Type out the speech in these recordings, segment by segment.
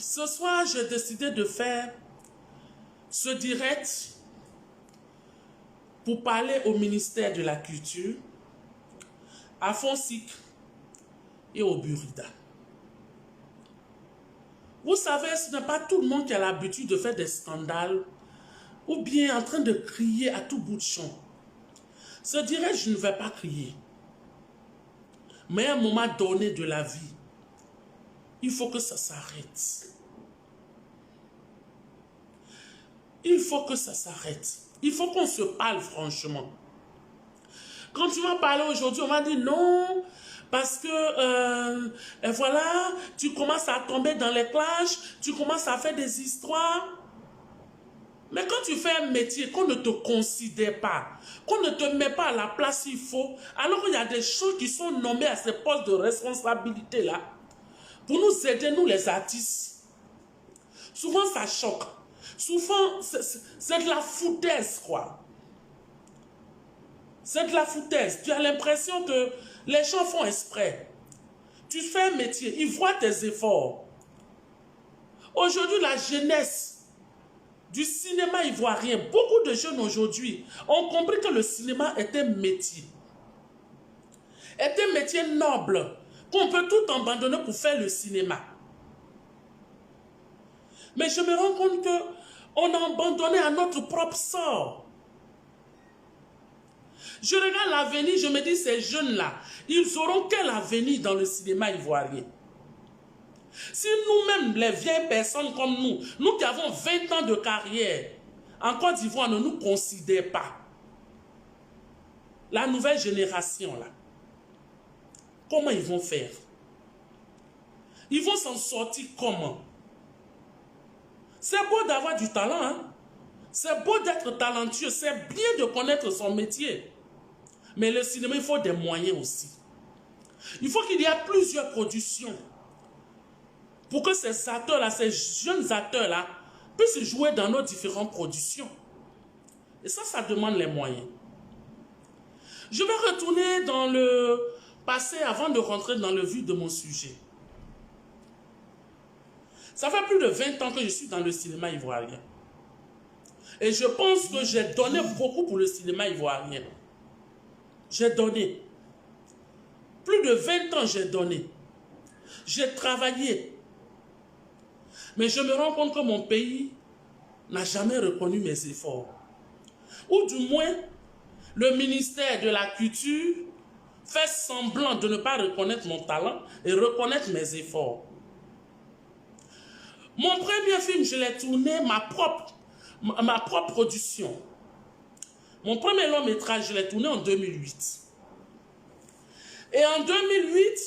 Ce soir, j'ai décidé de faire ce direct pour parler au ministère de la Culture, à Fonsic et au Burida. Vous savez, ce n'est pas tout le monde qui a l'habitude de faire des scandales ou bien en train de crier à tout bout de champ. Ce direct, je ne vais pas crier. Mais à un moment donné de la vie, il faut que ça s'arrête. Il faut que ça s'arrête. Il faut qu'on se parle franchement. Quand tu m'as parlé aujourd'hui, on m'a dit non, parce que voilà, tu commences à tomber dans les clashs, tu commences à faire des histoires. Mais quand tu fais un métier qu'on ne te considère pas, qu'on ne te met pas à la place qu'il faut, alors qu'il y a des choses qui sont nommées à ces postes de responsabilité-là, pour nous aider, nous les artistes, souvent ça choque. Souvent, c'est de la foutaise, quoi. C'est de la foutaise. Tu as l'impression que les gens font exprès. Tu fais un métier, ils voient tes efforts. Aujourd'hui, la jeunesse du cinéma ivoirien, beaucoup de jeunes aujourd'hui ont compris que le cinéma est un métier. Est un métier noble, qu'on peut tout abandonner pour faire le cinéma. Mais je me rends compte qu'on a abandonné à notre propre sort. Je regarde l'avenir, je me dis, ces jeunes-là, ils auront quel avenir dans le cinéma ivoirien? Si nous-mêmes, les vieilles personnes comme nous qui avons 20 ans de carrière, en Côte d'Ivoire, ne nous considèrent pas, la nouvelle génération, là, comment ils vont faire? Ils vont s'en sortir comment? C'est beau d'avoir du talent, hein? C'est beau d'être talentueux, c'est bien de connaître son métier. Mais le cinéma, il faut des moyens aussi. Il faut qu'il y ait plusieurs productions pour que ces acteurs-là, ces jeunes acteurs-là, puissent jouer dans nos différentes productions. Et ça demande les moyens. Je vais retourner dans le passé avant de rentrer dans le vif de mon sujet. Ça fait plus de 20 ans que je suis dans le cinéma ivoirien. Et je pense que j'ai donné beaucoup pour le cinéma ivoirien. J'ai donné. Plus de 20 ans, j'ai donné. J'ai travaillé. Mais je me rends compte que mon pays n'a jamais reconnu mes efforts. Ou du moins, le ministère de la Culture fait semblant de ne pas reconnaître mon talent et reconnaître mes efforts. Mon premier film, je l'ai tourné, ma propre production. Mon premier long métrage, je l'ai tourné en 2008. Et en 2008,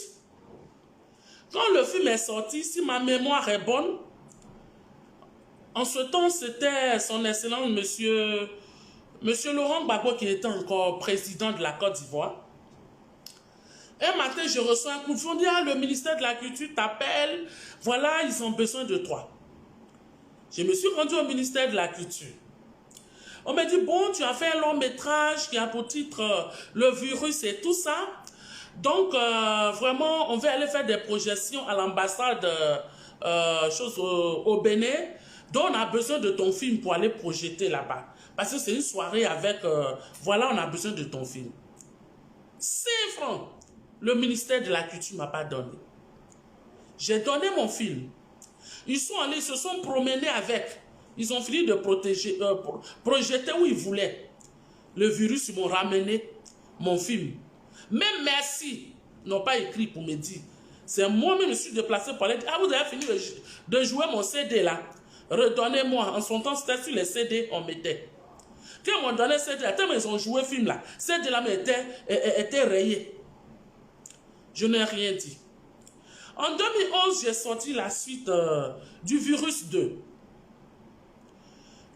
quand le film est sorti, si ma mémoire est bonne, en ce temps, c'était son excellence, monsieur Laurent Gbagbo, qui était encore président de la Côte d'Ivoire. Un matin, je reçois un coup de fil, on dit, ah, le ministère de la Culture t'appelle, voilà, ils ont besoin de toi. Je me suis rendu au ministère de la Culture. On m'a dit, bon, tu as fait un long métrage qui a pour titre Le virus et tout ça. Donc, vraiment, on va aller faire des projections à l'ambassade au Bénin. Donc, on a besoin de ton film pour aller projeter là-bas. Parce que c'est une soirée avec, voilà, on a besoin de ton film. 5 francs, le ministère de la Culture ne m'a pas donné. J'ai donné mon film. Ils sont allés, ils se sont promenés avec. Ils ont fini de projeter où ils voulaient. Le virus, ils m'ont ramené mon film. Même merci, ils n'ont pas écrit pour me dire. C'est moi-même, je me suis déplacé pour aller dire, ah, vous avez fini de jouer mon CD là. Redonnez-moi. En son temps, c'était sur les CD, on mettait. Quand ils m'ont donné CD là, tellement ils ont joué le film là, CD là était rayé. Je n'ai rien dit. En 2011, j'ai sorti la suite du virus 2.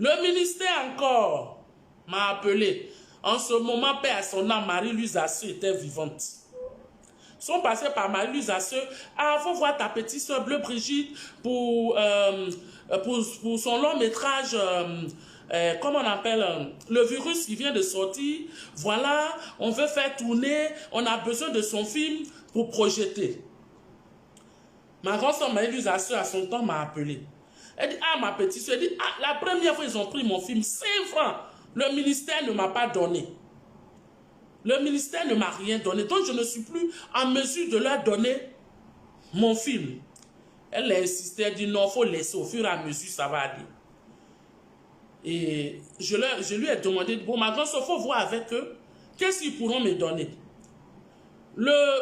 Le ministère encore m'a appelé. En ce moment, paix à son âme, Marie-Louise Asseux était vivante. Ils sont passés par Marie-Louise Asseux. Ah, faut voir ta petite soeur Bleu Brigitte pour son long métrage, comment on appelle, le virus qui vient de sortir. Voilà, on veut faire tourner, on a besoin de son film pour projeter. Ma grand-soeur Marie-Louise à son temps m'a appelé. Elle dit, ah ma petite soeur, elle dit, ah, la première fois ils ont pris mon film, 5 francs. Le ministère ne m'a pas donné. Le ministère ne m'a rien donné. Donc je ne suis plus en mesure de leur donner mon film. Elle a insisté, elle dit non, il faut laisser au fur et à mesure, ça va aller. Et je lui ai demandé, bon ma grand-soeur, il faut voir avec eux, qu'est-ce qu'ils pourront me donner. Le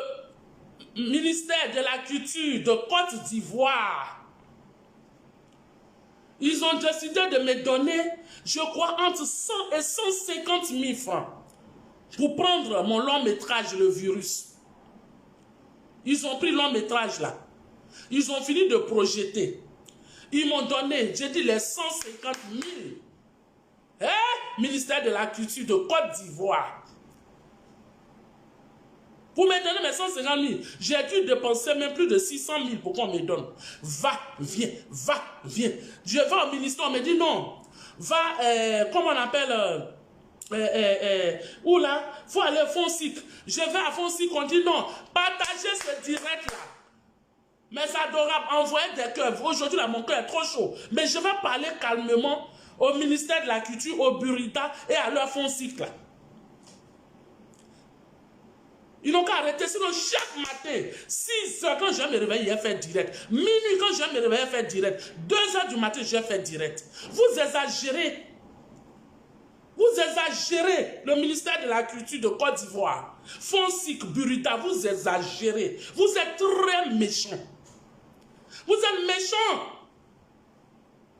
ministère de la culture de Côte d'Ivoire, ils ont décidé de me donner, je crois, entre 100 et 150 000 francs pour prendre mon long métrage, Le Virus. Ils ont pris le long métrage là. Ils ont fini de projeter. Ils m'ont donné, j'ai dit les 150 000. Hein? Ministère de la Culture de Côte d'Ivoire. Pour me donner mes 150 000, j'ai dû dépenser même plus de 600 000 pour qu'on me donne. Va, viens, va, viens. Je vais au ministère, on me dit non. Va, comment on appelle, où là, il faut aller à Fonsic. Je vais à Fonsic, on dit non. Partagez ce direct là. Mais adorable, envoyer des cœurs. Aujourd'hui, là, mon cœur est trop chaud. Mais je vais parler calmement au ministère de la Culture, au Burita et à leur Fonsic là. Ils n'ont qu'à arrêter, sinon chaque matin, 6 heures quand je vais me réveiller, je fais direct. Minuit quand je vais me réveiller, je fais direct. 2 heures du matin, je fais direct. Vous exagérez. Vous exagérez le ministère de la Culture de Côte d'Ivoire. Fonsic, Burita, vous exagérez. Vous êtes très méchants. Vous êtes méchants.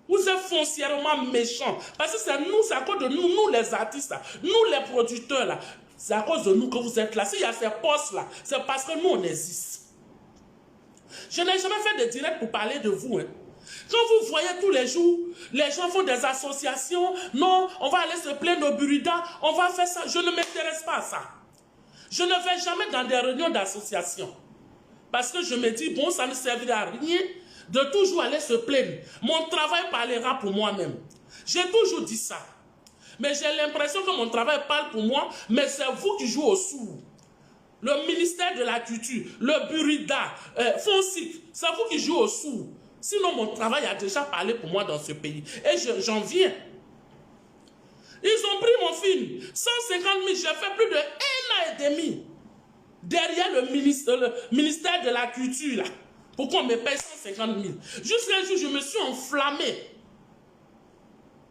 Vous êtes foncièrement méchants. Parce que c'est nous, c'est à cause de nous, nous les artistes, là, nous les producteurs, là. C'est à cause de nous que vous êtes là. S'il y a ces postes-là, c'est parce que nous, on existe. Je n'ai jamais fait de direct pour parler de vous. Hein. Quand vous voyez tous les jours, les gens font des associations. Non, on va aller se plaindre au Burida. On va faire ça. Je ne m'intéresse pas à ça. Je ne vais jamais dans des réunions d'association. Parce que je me dis, bon, ça ne servira à rien de toujours aller se plaindre. Mon travail parlera pour moi-même. J'ai toujours dit ça. Mais j'ai l'impression que mon travail parle pour moi, mais c'est vous qui jouez au sourd. Le ministère de la Culture, le Burida, Fonsic, c'est vous qui jouez au sourd. Sinon, mon travail a déjà parlé pour moi dans ce pays. Et j'en viens. Ils ont pris mon film, 150 000, j'ai fait plus de 1 an et demi derrière le ministère de la Culture, là, pour qu'on me paye 150 000. Jusqu'à un jour, je me suis enflammé.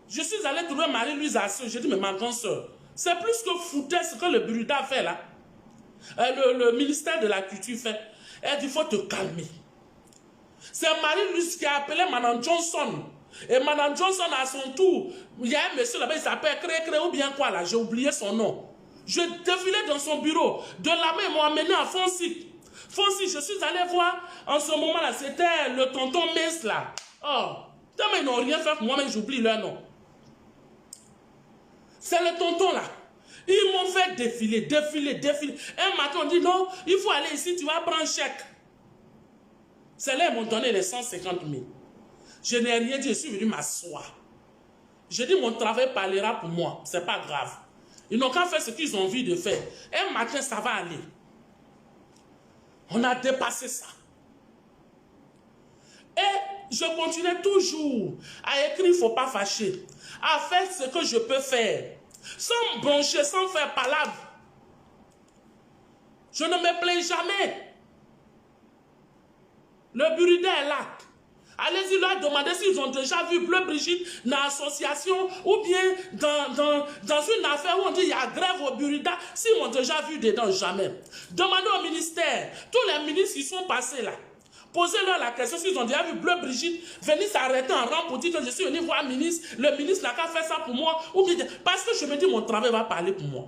Je suis allé trouver Marie-Louise Assou. J'ai dit, mais ma grand-soeur, c'est plus que foutre ce que le Burida fait là. Le ministère de la Culture fait. Elle dit, il faut te calmer. C'est Marie-Louise qui a appelé Madame Johnson. Et Madame Johnson, à son tour, il y a un monsieur là-bas, il s'appelle Cré ou bien quoi là, j'ai oublié son nom. Je défilais dans son bureau. De là-bas, ils m'ont amené à Fonsic. Fonsic, je suis allé voir, en ce moment-là, c'était le tonton Mess là. Oh, tellement ils n'ont rien fait pour moi, mais j'oublie leur nom. C'est le tonton là. Ils m'ont fait défiler. Un matin, on dit non, il faut aller ici, tu vas prendre un chèque. C'est là, ils m'ont donné les 150 000. Je n'ai rien dit, je suis venu m'asseoir. J'ai dit, mon travail parlera pour moi. C'est pas grave. Ils n'ont qu'à faire ce qu'ils ont envie de faire. Un matin, ça va aller. On a dépassé ça. Et je continuais toujours à écrire, il ne faut pas fâcher. À faire ce que je peux faire. Sans broncher, sans faire palabre. Je ne me plains jamais. Le Burida est là. Allez-y leur demander s'ils ont déjà vu Bleu Brigitte dans l'association ou bien dans une affaire où on dit il y a grève au Burida, s'ils m'ont déjà vu dedans, jamais. Demandez au ministère, tous les ministres qui sont passés là, posez-leur la question s'ils ont déjà vu Bleu Brigitte, venez s'arrêter en rang pour dire que je suis venu voir le ministre n'a qu'à faire ça pour moi, ou bien, parce que je me dis mon travail va parler pour moi.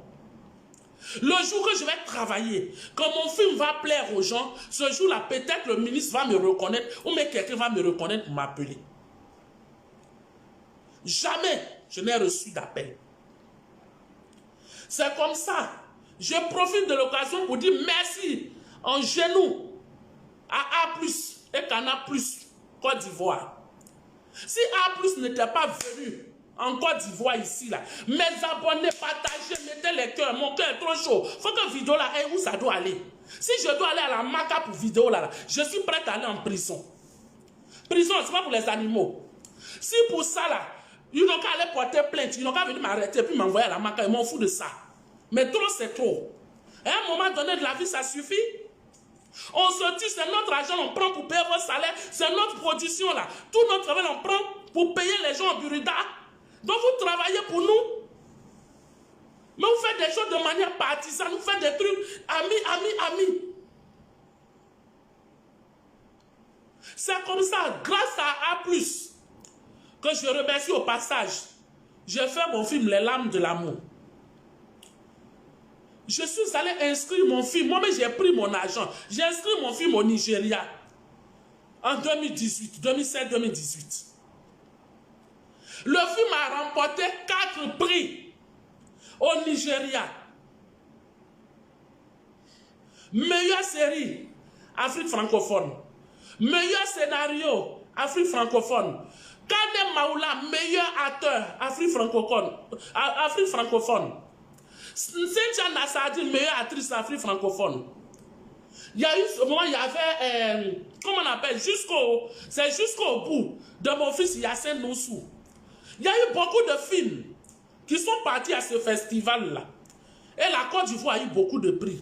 Le jour que je vais travailler, quand mon film va plaire aux gens, ce jour-là, peut-être le ministre va me reconnaître ou même quelqu'un va me reconnaître pour m'appeler. Jamais je n'ai reçu d'appel. C'est comme ça. Je profite de l'occasion pour dire merci en genoux à A+, et Cana+, Côte d'Ivoire. Si A+ n'était pas venu en Côte d'Ivoire ici là. Mes abonnés, partagez, mettez les cœurs, mon cœur est trop chaud. Faut que vidéo là, où ça doit aller? Si je dois aller à la Maca pour vidéo là, je suis prête à aller en prison. Prison, c'est pas pour les animaux. Si pour ça là, ils n'ont qu'à aller porter plainte, ils n'ont qu'à venir m'arrêter puis m'envoyer à la Maca, ils m'en foutent de ça. Mais trop c'est trop. À un moment donné de la vie, ça suffit. On se tue, c'est notre argent, on prend pour payer vos salaires, c'est notre production là. Tout notre travail, on prend pour payer les gens en Burida. Donc vous travaillez pour nous. Mais vous faites des choses de manière partisane, vous faites des trucs, amis. C'est comme ça, grâce à A+, que je remercie au passage. J'ai fait mon film Les Larmes de l'amour. Je suis allé inscrire mon film. Moi-même, j'ai pris mon argent. J'ai inscrit mon film au Nigeria. En 2017-2018. Le film a remporté 4 prix au Nigeria. Meilleure série, Afrique francophone. Meilleur scénario, Afrique francophone. Kane Maoula, meilleur acteur, Afrique francophone. Cynthia Nassadi, meilleure actrice Afrique francophone. Il y a eu ce moment, il y avait, comment on appelle, c'est jusqu'au bout de mon fils Yassine Noussou. Il y a eu beaucoup de films qui sont partis à ce festival-là. Et la Côte d'Ivoire a eu beaucoup de prix.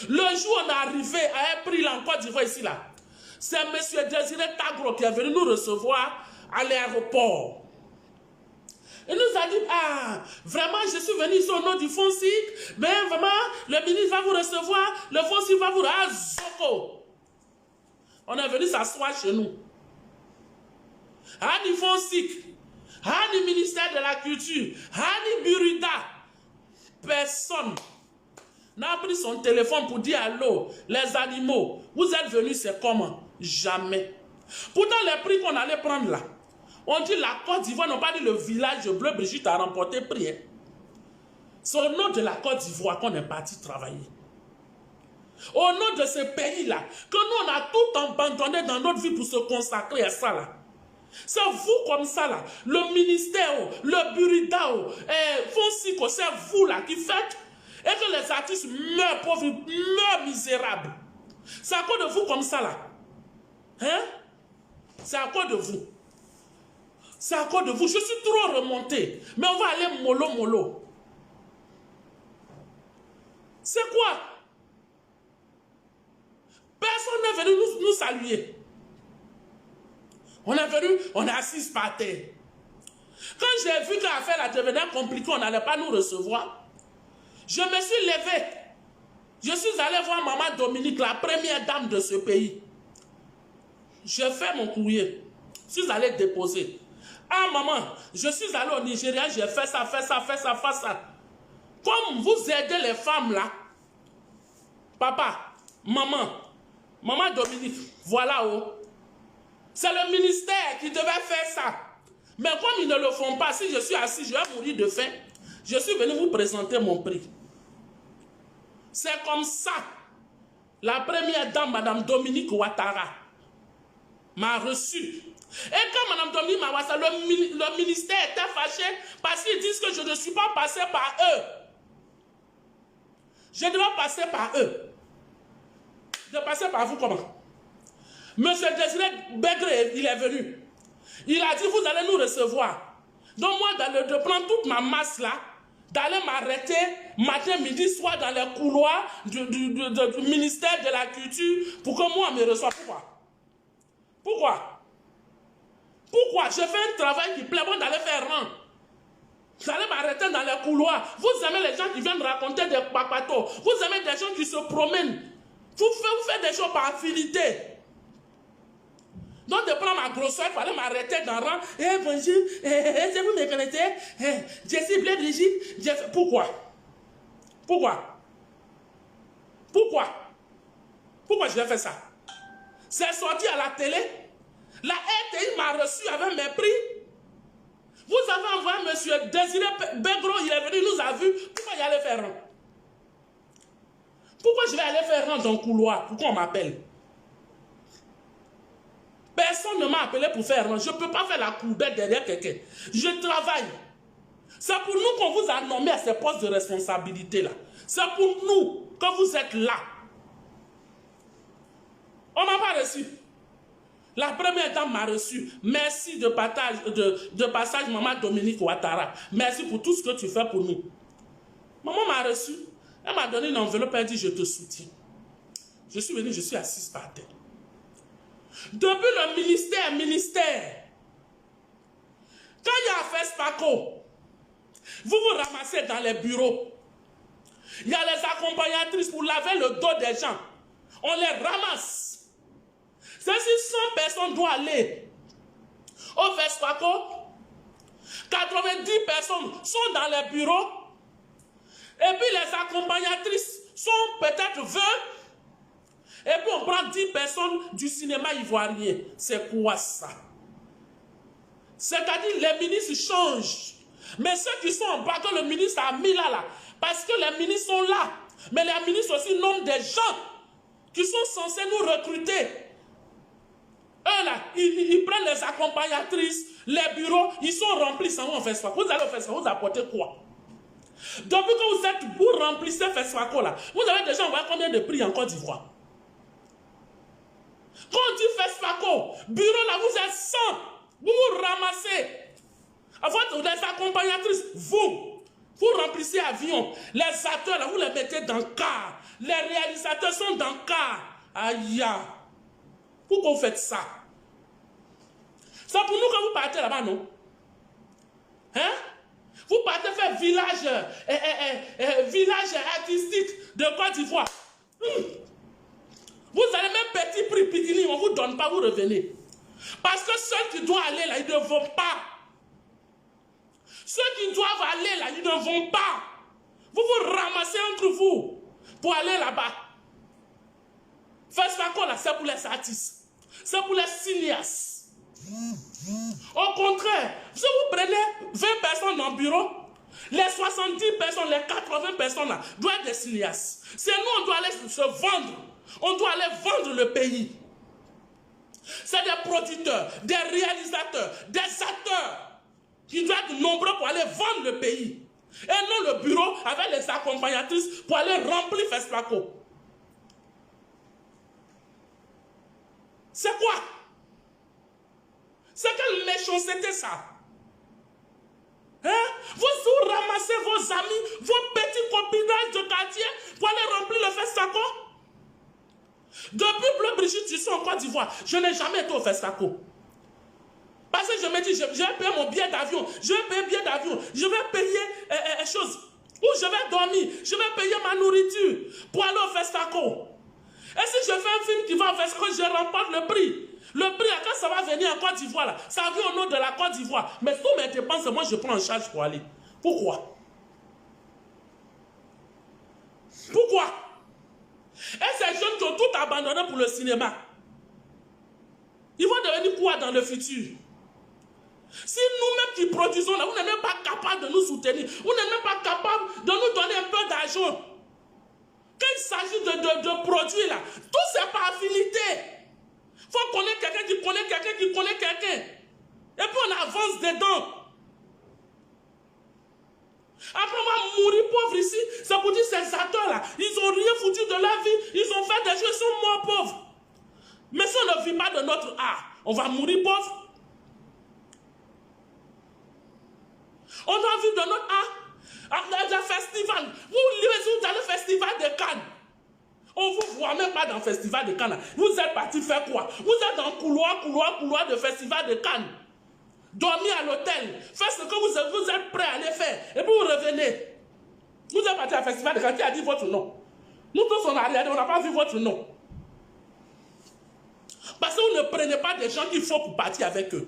Le jour où on est arrivé à un prix là, en Côte d'Ivoire ici là, c'est M. Désiré Tagro qui est venu nous recevoir à l'aéroport. Il nous a dit, ah, vraiment, je suis venu ici au nom du FONSIC, mais vraiment, le ministre va vous recevoir, le FONSIC va vous... Ah, Zoko! On est venu s'asseoir chez nous. Hani FONSIC, Hani ministère de la Culture, Hani Burida, personne n'a pris son téléphone pour dire allô, les animaux, vous êtes venus, c'est comment? Jamais. Pourtant, les prix qu'on allait prendre là, on dit la Côte d'Ivoire, non pas dit le village bleu, Brigitte a remporté prix. Hein. C'est au nom de la Côte d'Ivoire qu'on est parti travailler. Au nom de ce pays-là, que nous on a tout abandonné dans notre vie pour se consacrer à ça là. C'est vous comme ça là, le ministère, le Burida, Fonsico, c'est vous là qui faites et que les artistes meurent pauvres, meurent misérables. C'est à cause de vous comme ça là. Hein? C'est à cause de vous. C'est à cause de vous. Je suis trop remonté. Mais on va aller mollo. C'est quoi? Personne n'est venu nous saluer. On est venu, on est assis par terre. Quand j'ai vu que l'affaire devenait compliquée, on n'allait pas nous recevoir, je me suis levé. Je suis allé voir maman Dominique, la première dame de ce pays. Je fais mon courrier. Je suis allé déposer. Ah maman, je suis allé au Nigeria, j'ai fait ça. Comme vous aidez les femmes là, papa, maman Dominique, voilà où. C'est le ministère qui devait faire ça. Mais comme ils ne le font pas, si je suis assis, je vais mourir de faim. Je suis venu vous présenter mon prix. C'est comme ça. La première dame, Madame Dominique Ouattara, m'a reçu. Et quand Mme Dominique m'a reçu, le ministère était fâché parce qu'ils disent que je ne suis pas passé par eux. Je dois passer par eux. De passer par vous comment? Monsieur Désiré Begré, il est venu. Il a dit, vous allez nous recevoir. Donc moi, de prendre toute ma masse là, d'aller m'arrêter matin, midi, soir dans les couloirs du ministère de la Culture pour que moi, on me reçoive. Pourquoi? Je fais un travail qui plaît bon d'aller faire rang. Vous allez m'arrêter dans les couloirs. Vous aimez les gens qui viennent raconter des papatos. Vous aimez des gens qui se promènent. Vous faites des choses par affinité. Donc, de prendre ma grosseur, il fallait m'arrêter dans le rang. Eh, bonjour, vous me connaissez? Je suis Blé Brigitte. Pourquoi je vais faire ça? C'est sorti à la télé. La RTI m'a reçu avec mes prix. Vous avez envoyé M. Désiré Begro, il est venu, il nous a vus. Pourquoi il allait faire rang? Pourquoi je vais aller faire rang dans le couloir? Pourquoi on m'appelle? Personne ne m'a appelé pour faire rien. Je ne peux pas faire la courbette derrière quelqu'un. Je travaille. C'est pour nous qu'on vous a nommé à ces postes de responsabilité-là. C'est pour nous que vous êtes là. On m'a pas reçu. La première dame m'a reçu. Merci de passage, maman Dominique Ouattara. Merci pour tout ce que tu fais pour nous. Maman m'a reçu. Elle m'a donné une enveloppe. Elle dit, je te soutiens. Je suis venu, je suis assise par terre. Depuis le ministère, quand il y a un FESPACO, vous vous ramassez dans les bureaux. Il y a les accompagnatrices pour laver le dos des gens. On les ramasse. C'est si 100 personnes doivent aller au FESPACO, 90 personnes sont dans les bureaux, et puis les accompagnatrices sont peut-être 20, et puis on prend 10 personnes du cinéma ivoirien. C'est quoi ça? C'est-à-dire les ministres changent. Mais ceux qui sont en bas, que le ministre a mis là, parce que les ministres sont là. Mais les ministres aussi nomment des gens qui sont censés nous recruter. Eux là, ils prennent les accompagnatrices, les bureaux, ils sont remplis, ça va en FESPACO. Vous allez au FESPACO, vous apportez quoi? Depuis que vous remplissez FESPACO là, vous avez déjà envoyé combien de prix en Côte d'Ivoire? Quand on dit FESPACO, bureau là, vous êtes 100, vous vous ramassez. Les accompagnatrices, vous remplissez avion. Les acteurs là, vous les mettez dans le car. Les réalisateurs sont dans le car. Aïe. Pourquoi vous faites ça? C'est pour nous que vous partez là-bas, non? Hein? Vous partez faire village artistique de Côte d'Ivoire. Vous allez même petit prix Pikini, on ne vous donne pas, vous revenez. Parce que ceux qui doivent aller là, ils ne vont pas. Ceux qui doivent aller là, ils ne vont pas. Vous vous ramassez entre vous pour aller là-bas. FESPACO là, c'est pour les artistes. C'est pour les cinéastes. Au contraire, si vous prenez 20 personnes dans le bureau, les 70 personnes, les 80 personnes là, doivent être des cinéastes. C'est nous, on doit aller se vendre. On doit aller vendre le pays. C'est des producteurs, des réalisateurs, des acteurs qui doivent être nombreux pour aller vendre le pays. Et non le bureau avec les accompagnatrices pour aller remplir FESPACO. C'est quoi? C'est quelle méchanceté ça? Hein? Vous ramassez vos amis, vos petits copinages de quartier pour aller remplir le FESPACO? Depuis Bleu Brigitte, je suis en Côte d'Ivoire. Je n'ai jamais été au FESPACO. Parce que je me dis, je vais payer mon billet d'avion, je vais payer le billet d'avion, je vais payer choses où je vais dormir, je vais payer ma nourriture pour aller au FESPACO. Et si je fais un film qui va au FESPACO, je remporte le prix. Le prix, quand ça va venir en Côte d'Ivoire, là, ça vient au nom de la Côte d'Ivoire. Mais tous mes dépenses, moi, je prends en charge pour aller. Pourquoi? Pourquoi? Et ces jeunes qui ont tout abandonné pour le cinéma, ils vont devenir quoi dans le futur? Si nous-mêmes qui produisons là, vous n'êtes même pas capable de nous soutenir, vous n'êtes même pas capable de nous donner un peu d'argent. Quand il s'agit de produits là, tout c'est par affinité. Il faut connaître quelqu'un qui connaît quelqu'un qui connaît quelqu'un. Et puis on avance dedans. Après on va mourir pauvre ici. C'est pour dire ces acteurs là, ils n'ont rien foutu de leur vie. Ils ont fait des choses, ils sont morts pauvres. Mais si on ne vit pas de notre art, on va mourir pauvre. On doit vivre de notre art. Le festival. Vous allez au festival de Cannes. On ne vous voit même pas dans le festival de Cannes. Vous êtes parti faire quoi? Vous êtes dans le couloir de festival de Cannes. Dormir à l'hôtel. Faites ce que vous êtes prêt à aller faire. Et puis vous revenez. Vous êtes parti au festival de Cannes. Qui a dit votre nom? Nous tous on a regardé, on n'a pas vu votre nom. Parce que vous ne prenez pas des gens qu'il faut pour partir avec eux.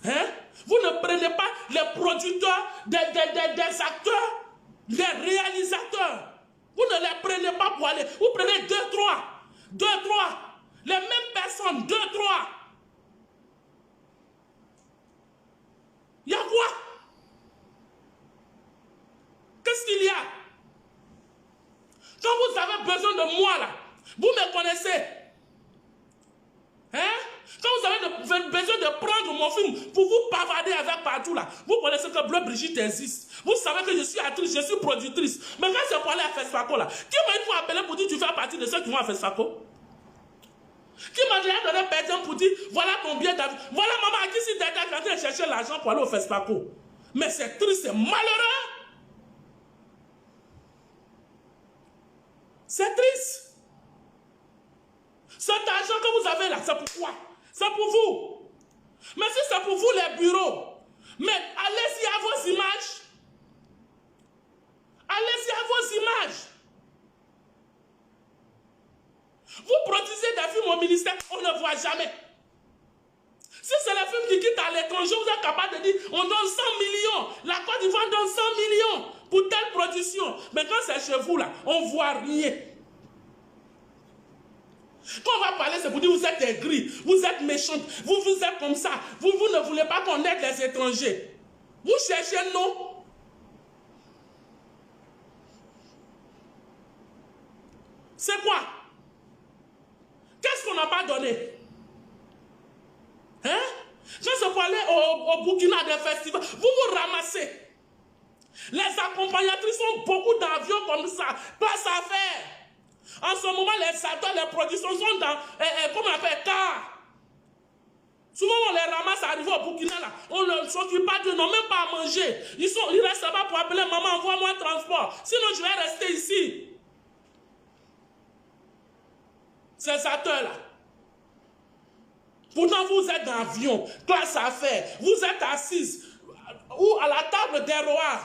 Hein? Vous ne prenez pas les producteurs, des acteurs, des réalisateurs. Vous ne les prenez pas pour aller. Vous prenez 2, 3. Les mêmes personnes, 2, 3. Il y a quoi? Qu'est-ce qu'il y a? Quand vous avez besoin de moi là, vous me connaissez. Hein? Quand vous avez besoin de prendre mon film pour vous bavarder avec partout là, vous connaissez que Bleu Brigitte existe. Vous savez que je suis actrice, je suis productrice. Mais quand c'est pour aller à FESFACO là, qui m'a une fois appelé pour dire tu fais partie de ceux qui vont à FESFACO? Qui m'a déjà donné pardon pour dire voilà ton billet d'avion. Voilà maman à qui si Dada quand elle cherchait l'argent pour aller au FESFACO. Mais c'est triste, c'est malheureux. C'est triste. Cet argent que vous avez là, c'est pour quoi? C'est pour vous. Mais si c'est pour vous les bureaux, mais allez-y à vos images. Allez-y à vos images. Vous produisez des films au ministère, on ne voit jamais. Si c'est les films qui quittent à l'étranger, vous êtes capable de dire on donne 100 millions. La Côte d'Ivoire donne 100 millions pour telle production. Mais quand c'est chez vous là, on ne voit rien. Quand on va parler, c'est pour dire vous êtes aigris, vous êtes méchants, vous êtes comme ça. Vous ne voulez pas qu'on aide les étrangers. Vous cherchez non. C'est quoi? Qu'est-ce qu'on n'a pas donné? Hein? Quand c'est pour aller au Burkina des festivals, vous vous ramassez. Les accompagnatrices ont beaucoup d'avions comme ça. Place à faire. En ce moment, les acteurs, les productions sont dans, comment on appelle, car. Souvent, on les ramasse arrivés au Burkina, là. On ne s'occupe pas d'eux, n'ont même pas à manger. Ils restent là-bas pour appeler maman, envoie-moi un transport. Sinon, je vais rester ici. Ces acteurs-là. Pourtant, vous êtes dans l'avion, classe à faire. Vous êtes assises ou à la table des rois.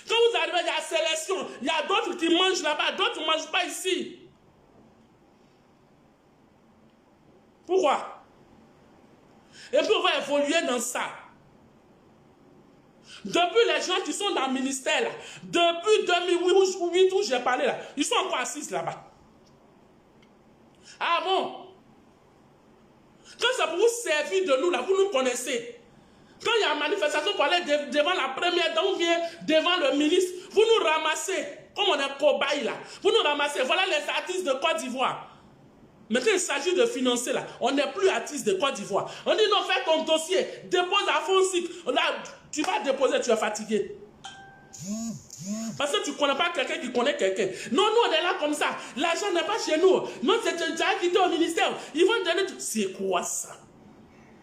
Quand vous arrivez, il y a sélection. Il y a d'autres qui mangent là-bas, d'autres ne mangent pas ici. Pourquoi? Et puis on va évoluer dans ça. Depuis les gens qui sont dans le ministère, là, depuis 2008 où j'ai parlé, là, ils sont encore assis là-bas. Ah bon? Quand c'est pour vous servir de nous, là, vous nous connaissez. Quand il y a une manifestation pour aller devant la première dame, on vient devant le ministre, vous nous ramassez, comme on est cobaye là, vous nous ramassez, voilà les artistes de Côte d'Ivoire. Mais quand il s'agit de financer là, on n'est plus artiste de Côte d'Ivoire. On dit non, fais ton dossier, dépose à FONSIC. Là, tu vas déposer, tu es fatigué. Parce que tu ne connais pas quelqu'un qui connaît quelqu'un. Non, nous on est là comme ça. L'argent n'est pas chez nous. Non, c'est déjà quitté au ministère. Ils vont donner tout. C'est quoi ça?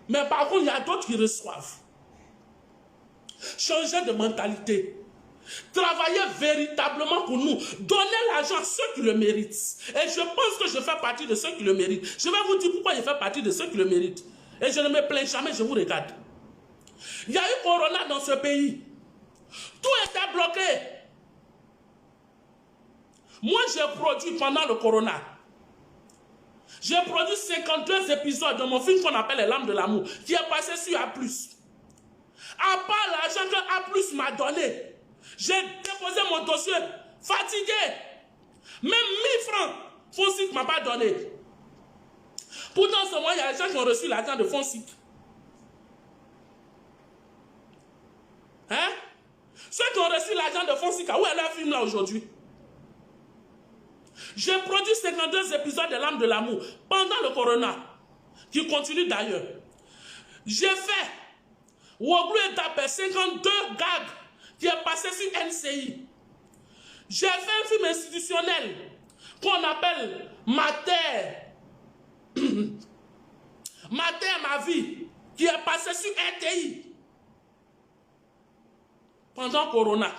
Mais par contre, il y a d'autres qui reçoivent. Changer de mentalité. Travailler véritablement pour nous. Donner l'argent à ceux qui le méritent. Et je pense que je fais partie de ceux qui le méritent. Je vais vous dire pourquoi je fais partie de ceux qui le méritent. Et je ne me plains jamais, je vous regarde. Il y a eu Corona dans ce pays. Tout était bloqué. Moi, j'ai produit pendant le Corona. J'ai produit 52 épisodes de mon film qu'on appelle Les Lames de l'amour, qui est passé sur A+. À part l'argent que A+ m'a donné, j'ai déposé mon dossier, fatigué. Même 1000 francs, FONSIC ne m'a pas donné. Pourtant, ce mois, il y a des gens qui ont reçu l'argent de FONSIC. Hein? Ceux qui ont reçu l'argent de FONSIC, où est leur film là aujourd'hui? J'ai produit 52 épisodes de L'âme de l'amour pendant le Corona, qui continue d'ailleurs. J'ai fait Woglu et Dapé, 52 gags qui est passé sur NCI. J'ai fait un film institutionnel qu'on appelle Ma Terre. Ma Terre, ma vie, qui est passé sur RTI pendant Corona.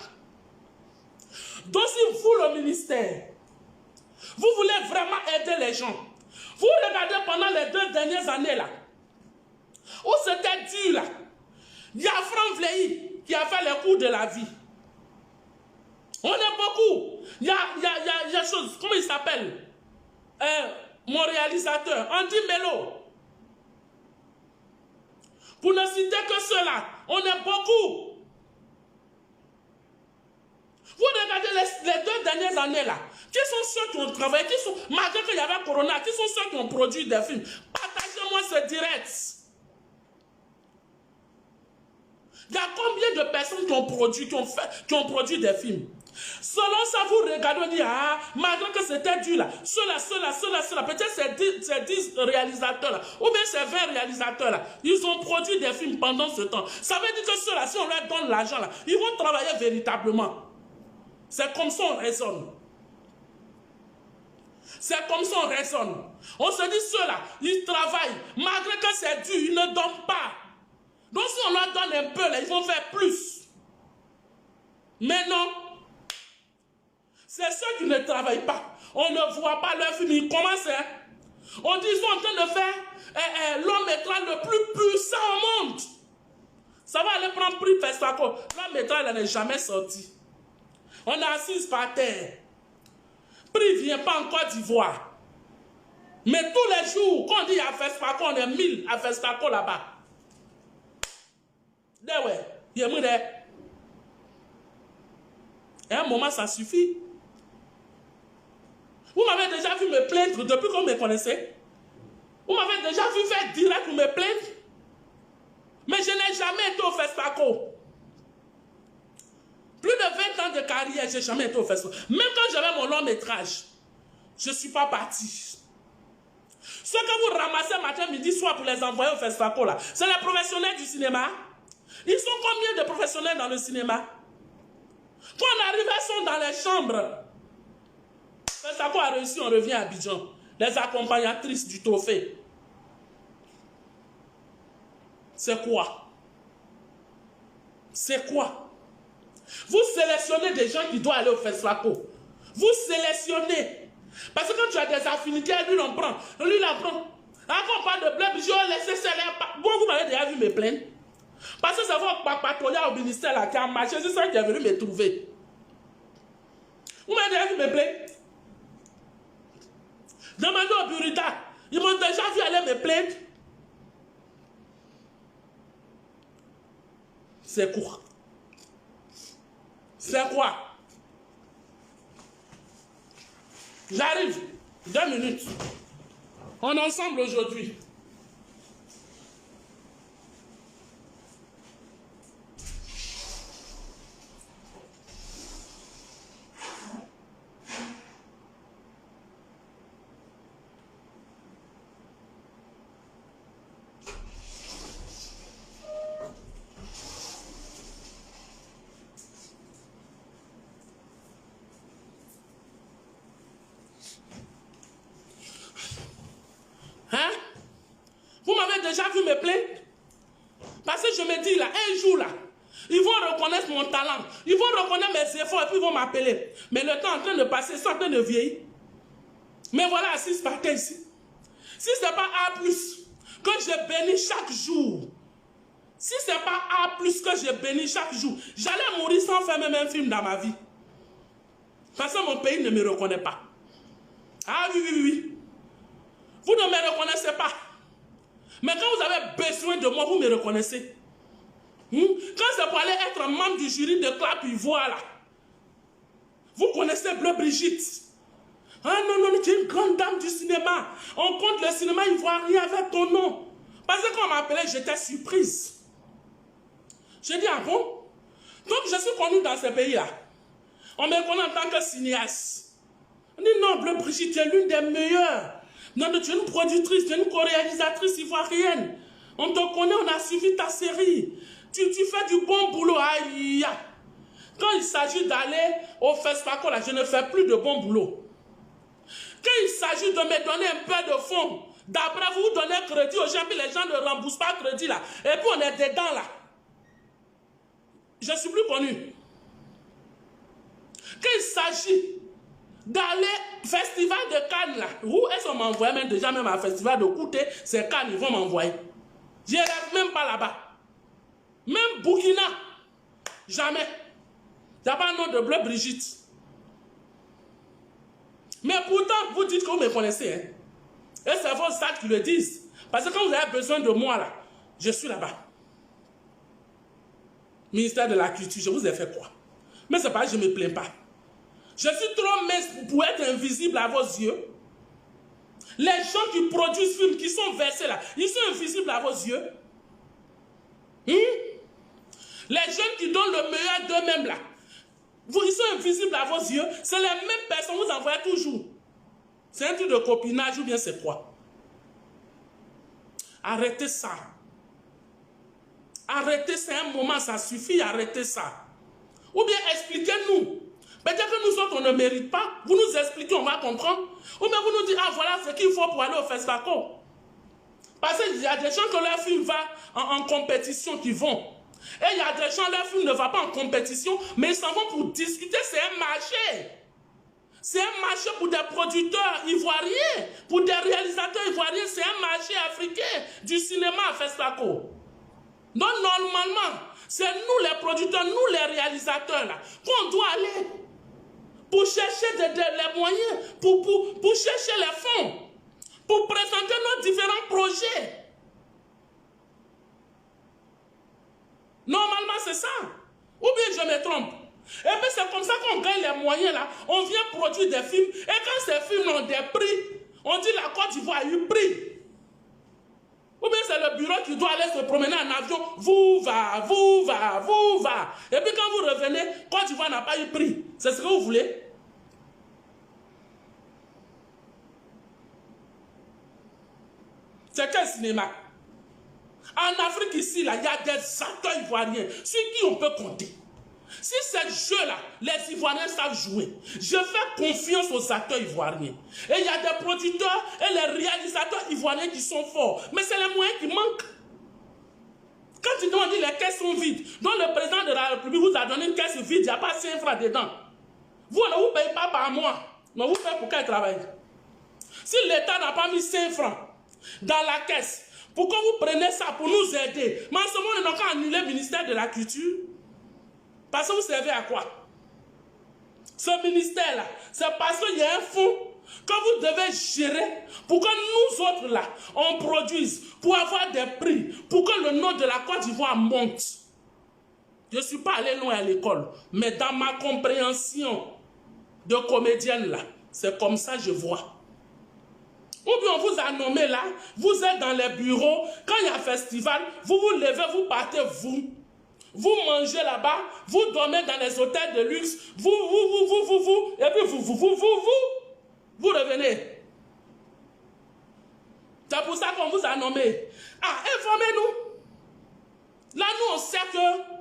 Donc si vous, le ministère, vous voulez vraiment aider les gens, vous regardez pendant les 2 dernières années là, où c'était dur là, il y a Franck Vlehy qui a fait les cours de la vie. On est beaucoup. Il y a chose, comment il s'appelle? Mon réalisateur, Andy Melo. Pour ne citer que cela, on est beaucoup. Vous regardez les 2 dernières années là, qui sont ceux qui ont travaillé, qui sont, malgré qu'il y avait Corona, qui sont ceux qui ont produit des films. Partagez-moi ce direct. Il y a combien de personnes qui ont produit, qui ont produit des films? Selon ça, vous regardez, on dit, ah, malgré que c'était dur là, cela, peut-être ces 10 réalisateurs là, ou bien ces 20 réalisateurs là, ils ont produit des films pendant ce temps. Ça veut dire que ceux-là, si on leur donne l'argent là, ils vont travailler véritablement. C'est comme ça on raisonne. C'est comme ça on raisonne. On se dit, ceux-là, ils travaillent, malgré que c'est dur, ils ne donnent pas. Donc si on leur donne un peu là, ils vont faire plus. Mais non. C'est ceux qui ne travaillent pas. On ne voit pas leur film. Ils commencent. Hein? On dit qu'ils sont en train de faire l'homme étrange le plus puissant au monde. Ça va aller prendre prix Festaco. L'homme étrange, elle n'est jamais sorti. On est assis par terre. Prix ne vient pas en Côte d'Ivoire. Mais tous les jours, quand on dit à Festaco, on est 1000 à Festaco là-bas. Ouais, il y a moins de... À un moment, ça suffit. Vous m'avez déjà vu me plaindre depuis qu'on me connaissait. Vous m'avez déjà vu faire direct pour me plaindre. Mais je n'ai jamais été au Festaco. Plus de 20 ans de carrière, je n'ai jamais été au Festaco. Même quand j'avais mon long métrage, je ne suis pas parti. Ce que vous ramassez matin, midi, soir pour les envoyer au Festaco, là, c'est les professionnels du cinéma. Ils sont combien de professionnels dans le cinéma? Quand on arrive, ils sont dans les chambres. Festaco a réussi, on revient à Abidjan. Les accompagnatrices du trophée. C'est quoi? C'est quoi? Vous sélectionnez des gens qui doivent aller au Festaco. Vous sélectionnez. Parce que quand tu as des affinités, lui l'on prend. Lui l'en prend. Quand on parle de blé, je laisse ça. Bon, vous m'avez déjà vu me plaindre. Parce que c'est votre papatoya au ministère là, qui a marché. C'est ça qui est venu me trouver. Vous m'avez déjà vu me plaindre. Demandez au Burita. Ils m'ont déjà vu aller me plaindre. C'est quoi? C'est quoi? J'arrive. 2 minutes. On est ensemble aujourd'hui. Déjà vu me plaindre. Parce que je me dis là, un jour là, ils vont reconnaître mon talent, ils vont reconnaître mes efforts et puis ils vont m'appeler. Mais le temps est en train de passer, ils sont en train de vieillir. Mais voilà, assis par terre ici. Si ce n'est pas A+, que je bénis chaque jour, si ce n'est pas A+, que je bénis chaque jour, j'allais mourir sans faire même un film dans ma vie. Parce que mon pays ne me reconnaît pas. Ah oui, oui, oui. Vous ne me reconnaissez pas. Mais quand vous avez besoin de moi, vous me reconnaissez. Quand c'est pour aller être membre du jury de Clap Ivoire, là, vous connaissez Bleu Brigitte. Ah non, non, tu es une grande dame du cinéma. On compte le cinéma ivoirien avec ton nom. Parce que quand on m'appelait, j'étais surprise. J'ai dit, ah bon? Donc je suis connue dans ce pays-là. On me connaît en tant que cinéaste. On dit, non, Bleu Brigitte, tu es l'une des meilleures. Non, tu es une productrice, tu es une co-réalisatrice ivoirienne. On te connaît, on a suivi ta série. Tu fais du bon boulot. Aïe. Quand il s'agit d'aller au Festaco, là, je ne fais plus de bon boulot. Quand il s'agit de me donner un peu de fonds, d'après vous donner crédit aux gens, puis les gens ne remboursent pas crédit là. Et puis on est dedans là. Je suis plus connu. Quand il s'agit d'aller au festival de Cannes là, où est-ce qu'on m'envoie même déjà même à festival de Kouté, c'est Cannes, ils vont m'envoyer. Je rêve même pas là-bas. Même Burkina, jamais. Il n'y a pas un nom de Bleu Brigitte. Mais pourtant, vous dites que vous me connaissez. Hein? Et c'est vos actes qui le disent. Parce que quand vous avez besoin de moi là, je suis là-bas. Ministère de la Culture, je vous ai fait quoi? Mais c'est pas que je ne me plains pas. Je suis trop mince pour être invisible à vos yeux. Les gens qui produisent films, qui sont versés là, ils sont invisibles à vos yeux. Les jeunes qui donnent le meilleur d'eux-mêmes là, Ils sont invisibles à vos yeux. C'est les mêmes personnes que vous envoyez toujours. C'est un truc de copinage ou bien c'est quoi? Arrêtez ça. Arrêtez, c'est un moment, ça suffit, arrêtez ça. Ou bien expliquez-nous. Peut-être que nous autres, on ne mérite pas. Vous nous expliquez, on va comprendre. Ou bien vous nous dites, ah voilà ce qu'il faut pour aller au FESPACO. Parce qu'il y a des gens que leur film va en compétition qui vont. Et il y a des gens, leur film ne va pas en compétition, mais ils s'en vont pour discuter, c'est un marché. C'est un marché pour des producteurs ivoiriens, pour des réalisateurs ivoiriens, c'est un marché africain du cinéma à FESPACO. Donc normalement, c'est nous les producteurs, nous les réalisateurs là, qu'on doit aller pour chercher les moyens, pour chercher les fonds, pour présenter nos différents projets. Normalement, c'est ça. Ou bien je me trompe. Et puis c'est comme ça qu'on gagne les moyens là. On vient produire des films. Et quand ces films ont des prix, on dit la Côte d'Ivoire a eu prix. Ou bien c'est le bureau qui doit aller se promener en avion. Vous va. Et puis quand vous revenez, Côte d'Ivoire n'a pas eu prix. C'est ce que vous voulez? C'est quel cinéma? En Afrique ici, là, il y a des acteurs ivoiriens sur qui on peut compter. Si ces jeux-là, les Ivoiriens savent jouer, je fais confiance aux acteurs ivoiriens. Et il y a des producteurs et les réalisateurs ivoiriens qui sont forts. Mais c'est les moyens qui manquent. Quand ils ont dit les caisses sont vides, donc le président de la République vous a donné une caisse vide, il n'y a pas 5 francs dedans. Vous ne vous payez pas par mois, mais vous payez pour quel travail? Si l'État n'a pas mis 5 francs dans la caisse, pourquoi vous prenez ça pour nous aider? Mais en ce moment, ils n'ont qu'à annuler le ministère de la Culture. Parce que vous servez à quoi? Ce ministère-là, c'est parce qu'il y a un fonds que vous devez gérer pour que nous autres, là, on produise, pour avoir des prix, pour que le nom de la Côte d'Ivoire monte. Je ne suis pas allé loin à l'école, mais dans ma compréhension de comédienne, là, c'est comme ça que je vois. Ou bien on vous a nommé là, vous êtes dans les bureaux, quand il y a un festival, vous vous levez, vous partez, vous mangez là-bas, vous dormez dans les hôtels de luxe, vous, et puis vous revenez. C'est pour ça qu'on vous a nommé. Ah, informez-nous. Là, nous, on sait que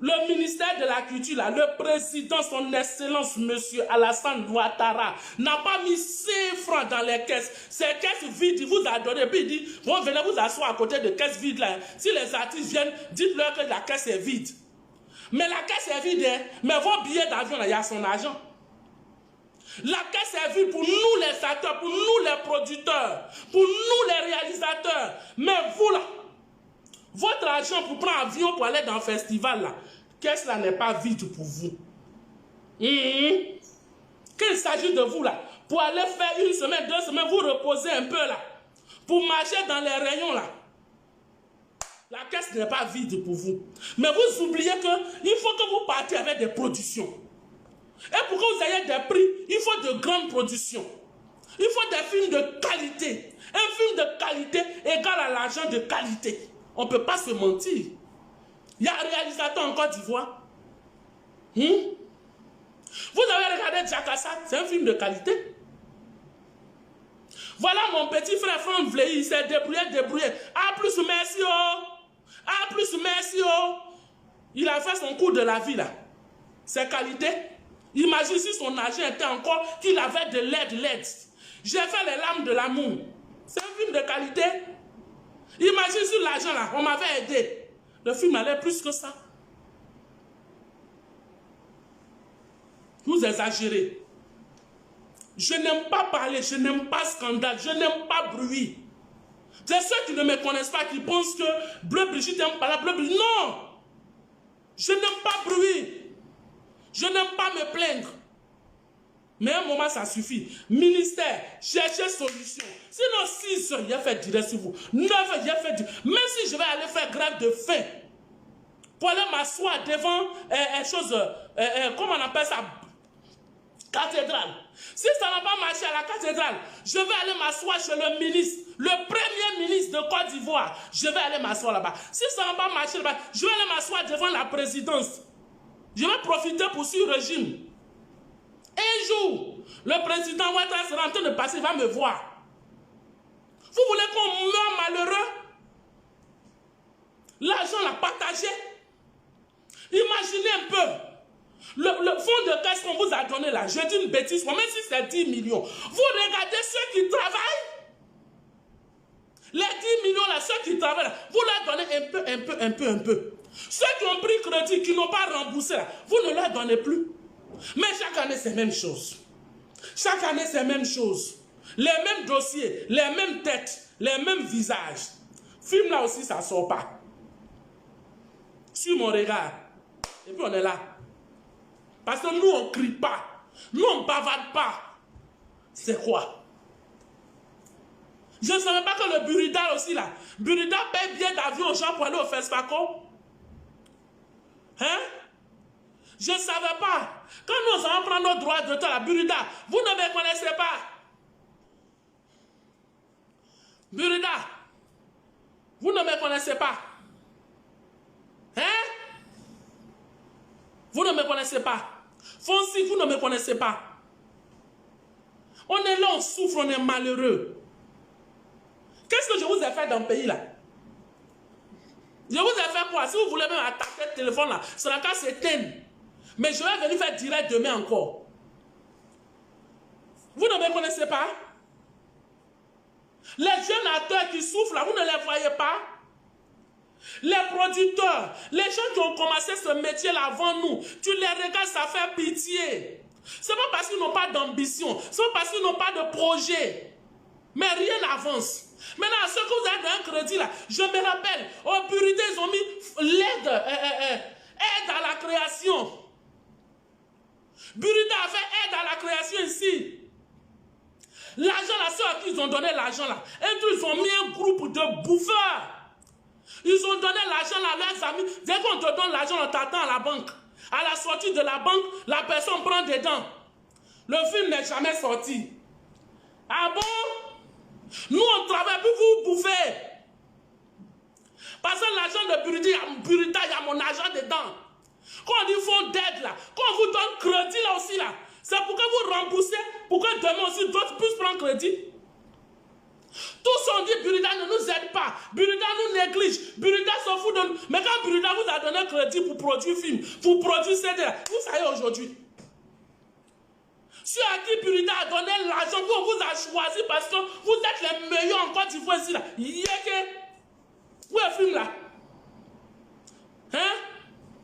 le ministère de la Culture, là, le président, son excellence, monsieur Alassane Ouattara, n'a pas mis 5 francs dans les caisses. Ces caisses vides, il vous a donné, puis il dit, bon, venez vous asseoir à côté de caisses vides là. Si les artistes viennent, dites-leur que la caisse est vide. Mais la caisse est vide, hein? Mais vos billets d'avion, là, il y a son argent. La caisse est vide pour nous les acteurs, pour nous les producteurs, pour nous les réalisateurs. Mais vous là, votre argent pour prendre avion pour aller dans le festival là, qu'est-ce là n'est pas vide pour vous? Qu'il s'agit de vous là, pour aller faire 1 semaine, 2 semaines, vous reposez un peu là, pour marcher dans les rayons là. La caisse n'est pas vide pour vous. Mais vous oubliez qu'il faut que vous partiez avec des productions. Et pour que vous ayez des prix, il faut de grandes productions. Il faut des films de qualité. Un film de qualité égale à l'argent de qualité. On ne peut pas se mentir. Il y a un réalisateur en Côte d'Ivoire. Vous avez regardé Jakassa, c'est un film de qualité. Voilà mon petit frère Franck Vlehy, il s'est débrouillé. Ah, plus merci, oh. Ah, plus merci, oh. Il a fait son cours de la vie, là. C'est qualité. Imagine si son argent était encore, qu'il avait de l'aide. J'ai fait les larmes de l'amour. C'est un film de qualité. Imagine si l'argent, là, on m'avait aidé. Le film allait plus que ça. Vous exagérez. Je n'aime pas parler, je n'aime pas scandale, je n'aime pas bruit. C'est ceux qui ne me connaissent pas, qui pensent que Bleu Brigitte n'aime pas la Bleu Brigitte. Non! Je n'aime pas bruit. Je n'aime pas me plaindre. Mais à un moment, ça suffit. Ministère, cherchez solution. Sinon, 6 heures, il a fait direct sur vous. 9 heures, il a fait direct. Même si je vais aller faire grève de faim, pour aller m'asseoir devant comment on appelle ça? Cathédrale. Si ça n'a pas marché à la cathédrale, je vais aller m'asseoir chez le ministre, le premier ministre de Côte d'Ivoire. Je vais aller m'asseoir là-bas. Si ça n'a pas marché là-bas, je vais aller m'asseoir devant la présidence. Je vais profiter pour ce régime. Un jour, le président Ouattara sera en train de passer, il va me voir. Vous voulez qu'on meure malheureux? L'argent l'a partagé. Imaginez un peu. Le fonds de caisse qu'on vous a donné là, je dis une bêtise, même si c'est 10 millions. Vous regardez ceux qui travaillent. Les 10 millions là, ceux qui travaillent là, vous leur donnez un peu. Ceux qui ont pris crédit, qui n'ont pas remboursé là, vous ne leur donnez plus. Mais chaque année, c'est la même chose. Chaque année, c'est la même chose. Les mêmes dossiers, les mêmes têtes, les mêmes visages. Film là aussi, ça ne sort pas. Sur mon regard. Et puis on est là. Parce que nous, on ne crie pas. Nous, on ne bavarde pas. C'est quoi? Je ne savais pas que le Burida aussi là. Burida paye bien d'avion aux gens pour aller au FESPACO. Hein? Je ne savais pas. Quand nous allons prendre nos droits de temps, la Burida, vous ne me connaissez pas. Burida, vous ne me connaissez pas. Hein? Vous ne me connaissez pas. Fonsi, vous ne me connaissez pas. On est là, on souffre, on est malheureux. Qu'est-ce que je vous ai fait dans le pays là? Je vous ai fait quoi? Si vous voulez même attaquer le téléphone là, c'est la cas s'éteindre. Mais je vais venir faire direct demain encore. Vous ne me connaissez pas? Les jeunes acteurs qui souffrent là, vous ne les voyez pas? Les producteurs, les gens qui ont commencé ce métier là avant nous, tu les regardes, ça fait pitié. Ce n'est pas parce qu'ils n'ont pas d'ambition, ce n'est pas parce qu'ils n'ont pas de projet. Mais rien n'avance. Maintenant, ceux que vous avez dans un crédit là, je me rappelle, au Burida, ils ont mis l'aide, aide à la création. Burida a fait aide à la création ici. L'argent là, ceux à qui ils ont donné l'argent là, et puis ils ont mis un groupe de bouffeurs. Ils ont donné l'argent à leurs amis. Dès qu'on te donne l'argent, on t'attend à la banque. À la sortie de la banque, la personne prend dedans. Le film n'est jamais sorti. Ah bon? Nous, on travaille, puis vous bouffez. Parce que l'argent de Burida, il y a mon argent dedans. Quand on dit fonds d'aide là, quand on vous donne crédit là aussi là, c'est pour que vous remboursez, pour que demain aussi d'autres puissent prendre crédit. Tous on dit Burida ne nous aide pas, Burida nous néglige, Burida s'en fout de nous. Mais quand Burida vous a donné crédit pour produire film, pour produire CD, vous savez aujourd'hui. Ceux à qui Burida a donné l'argent, on vous a choisi parce que vous êtes les meilleurs en Côte d'Ivoire ici là. Yéké. Où est le film là? Hein?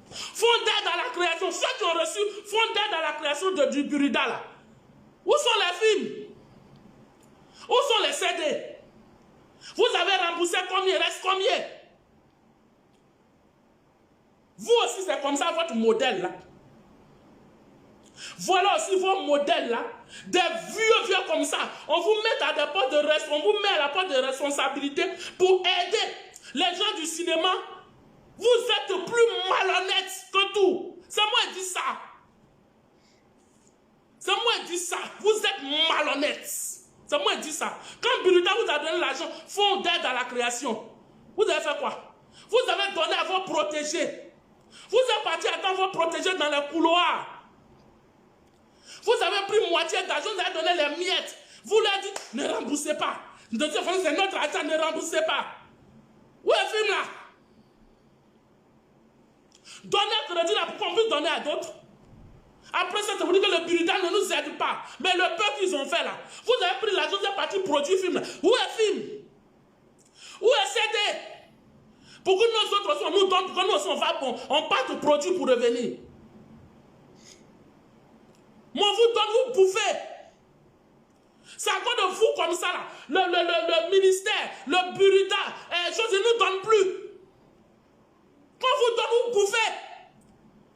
Fonds d'aide à la création. Ceux qui ont reçu fonds d'aide à la création du Burida là. Où sont les films? Où sont les CD? Vous avez remboursé combien? Il reste combien? Vous aussi, c'est comme ça votre modèle là. Voilà aussi vos modèles là. Des vieux comme ça. On vous met à des postes de responsabilité. On vous met à la poste de responsabilité pour aider les gens du cinéma. Vous êtes plus malhonnêtes que tout. C'est moi qui dis ça. C'est moi qui dis ça. Vous êtes malhonnêtes. C'est moi qui dis ça. Quand Burida vous a donné l'argent, fonds d'aide à la création, vous avez fait quoi? Vous avez donné à vos protégés. Vous êtes parti attendre vos protégés dans les couloirs. Vous avez pris moitié d'argent, vous avez donné les miettes. Vous leur dites, ne remboursez pas. De toute façon, c'est notre argent, ne remboursez pas. Où est le film là? Donnez un crédit là pour qu'on puisse donner à d'autres. Après ça, ça vous dit que le Burida ne nous aide pas. Mais le peu qu'ils ont fait là, vous avez pris l'argent, vous êtes parti produire film là. Où est le film? Où est CD? Pour que nous autres, on nous donne, pour que nous aussi, on va bon, on part de produits pour revenir. Moi, vous donne, vous bouffez. C'est à cause de vous comme ça là. Le ministère, le Burida, chose ne nous donne plus. Quand vous donne, vous bouffez.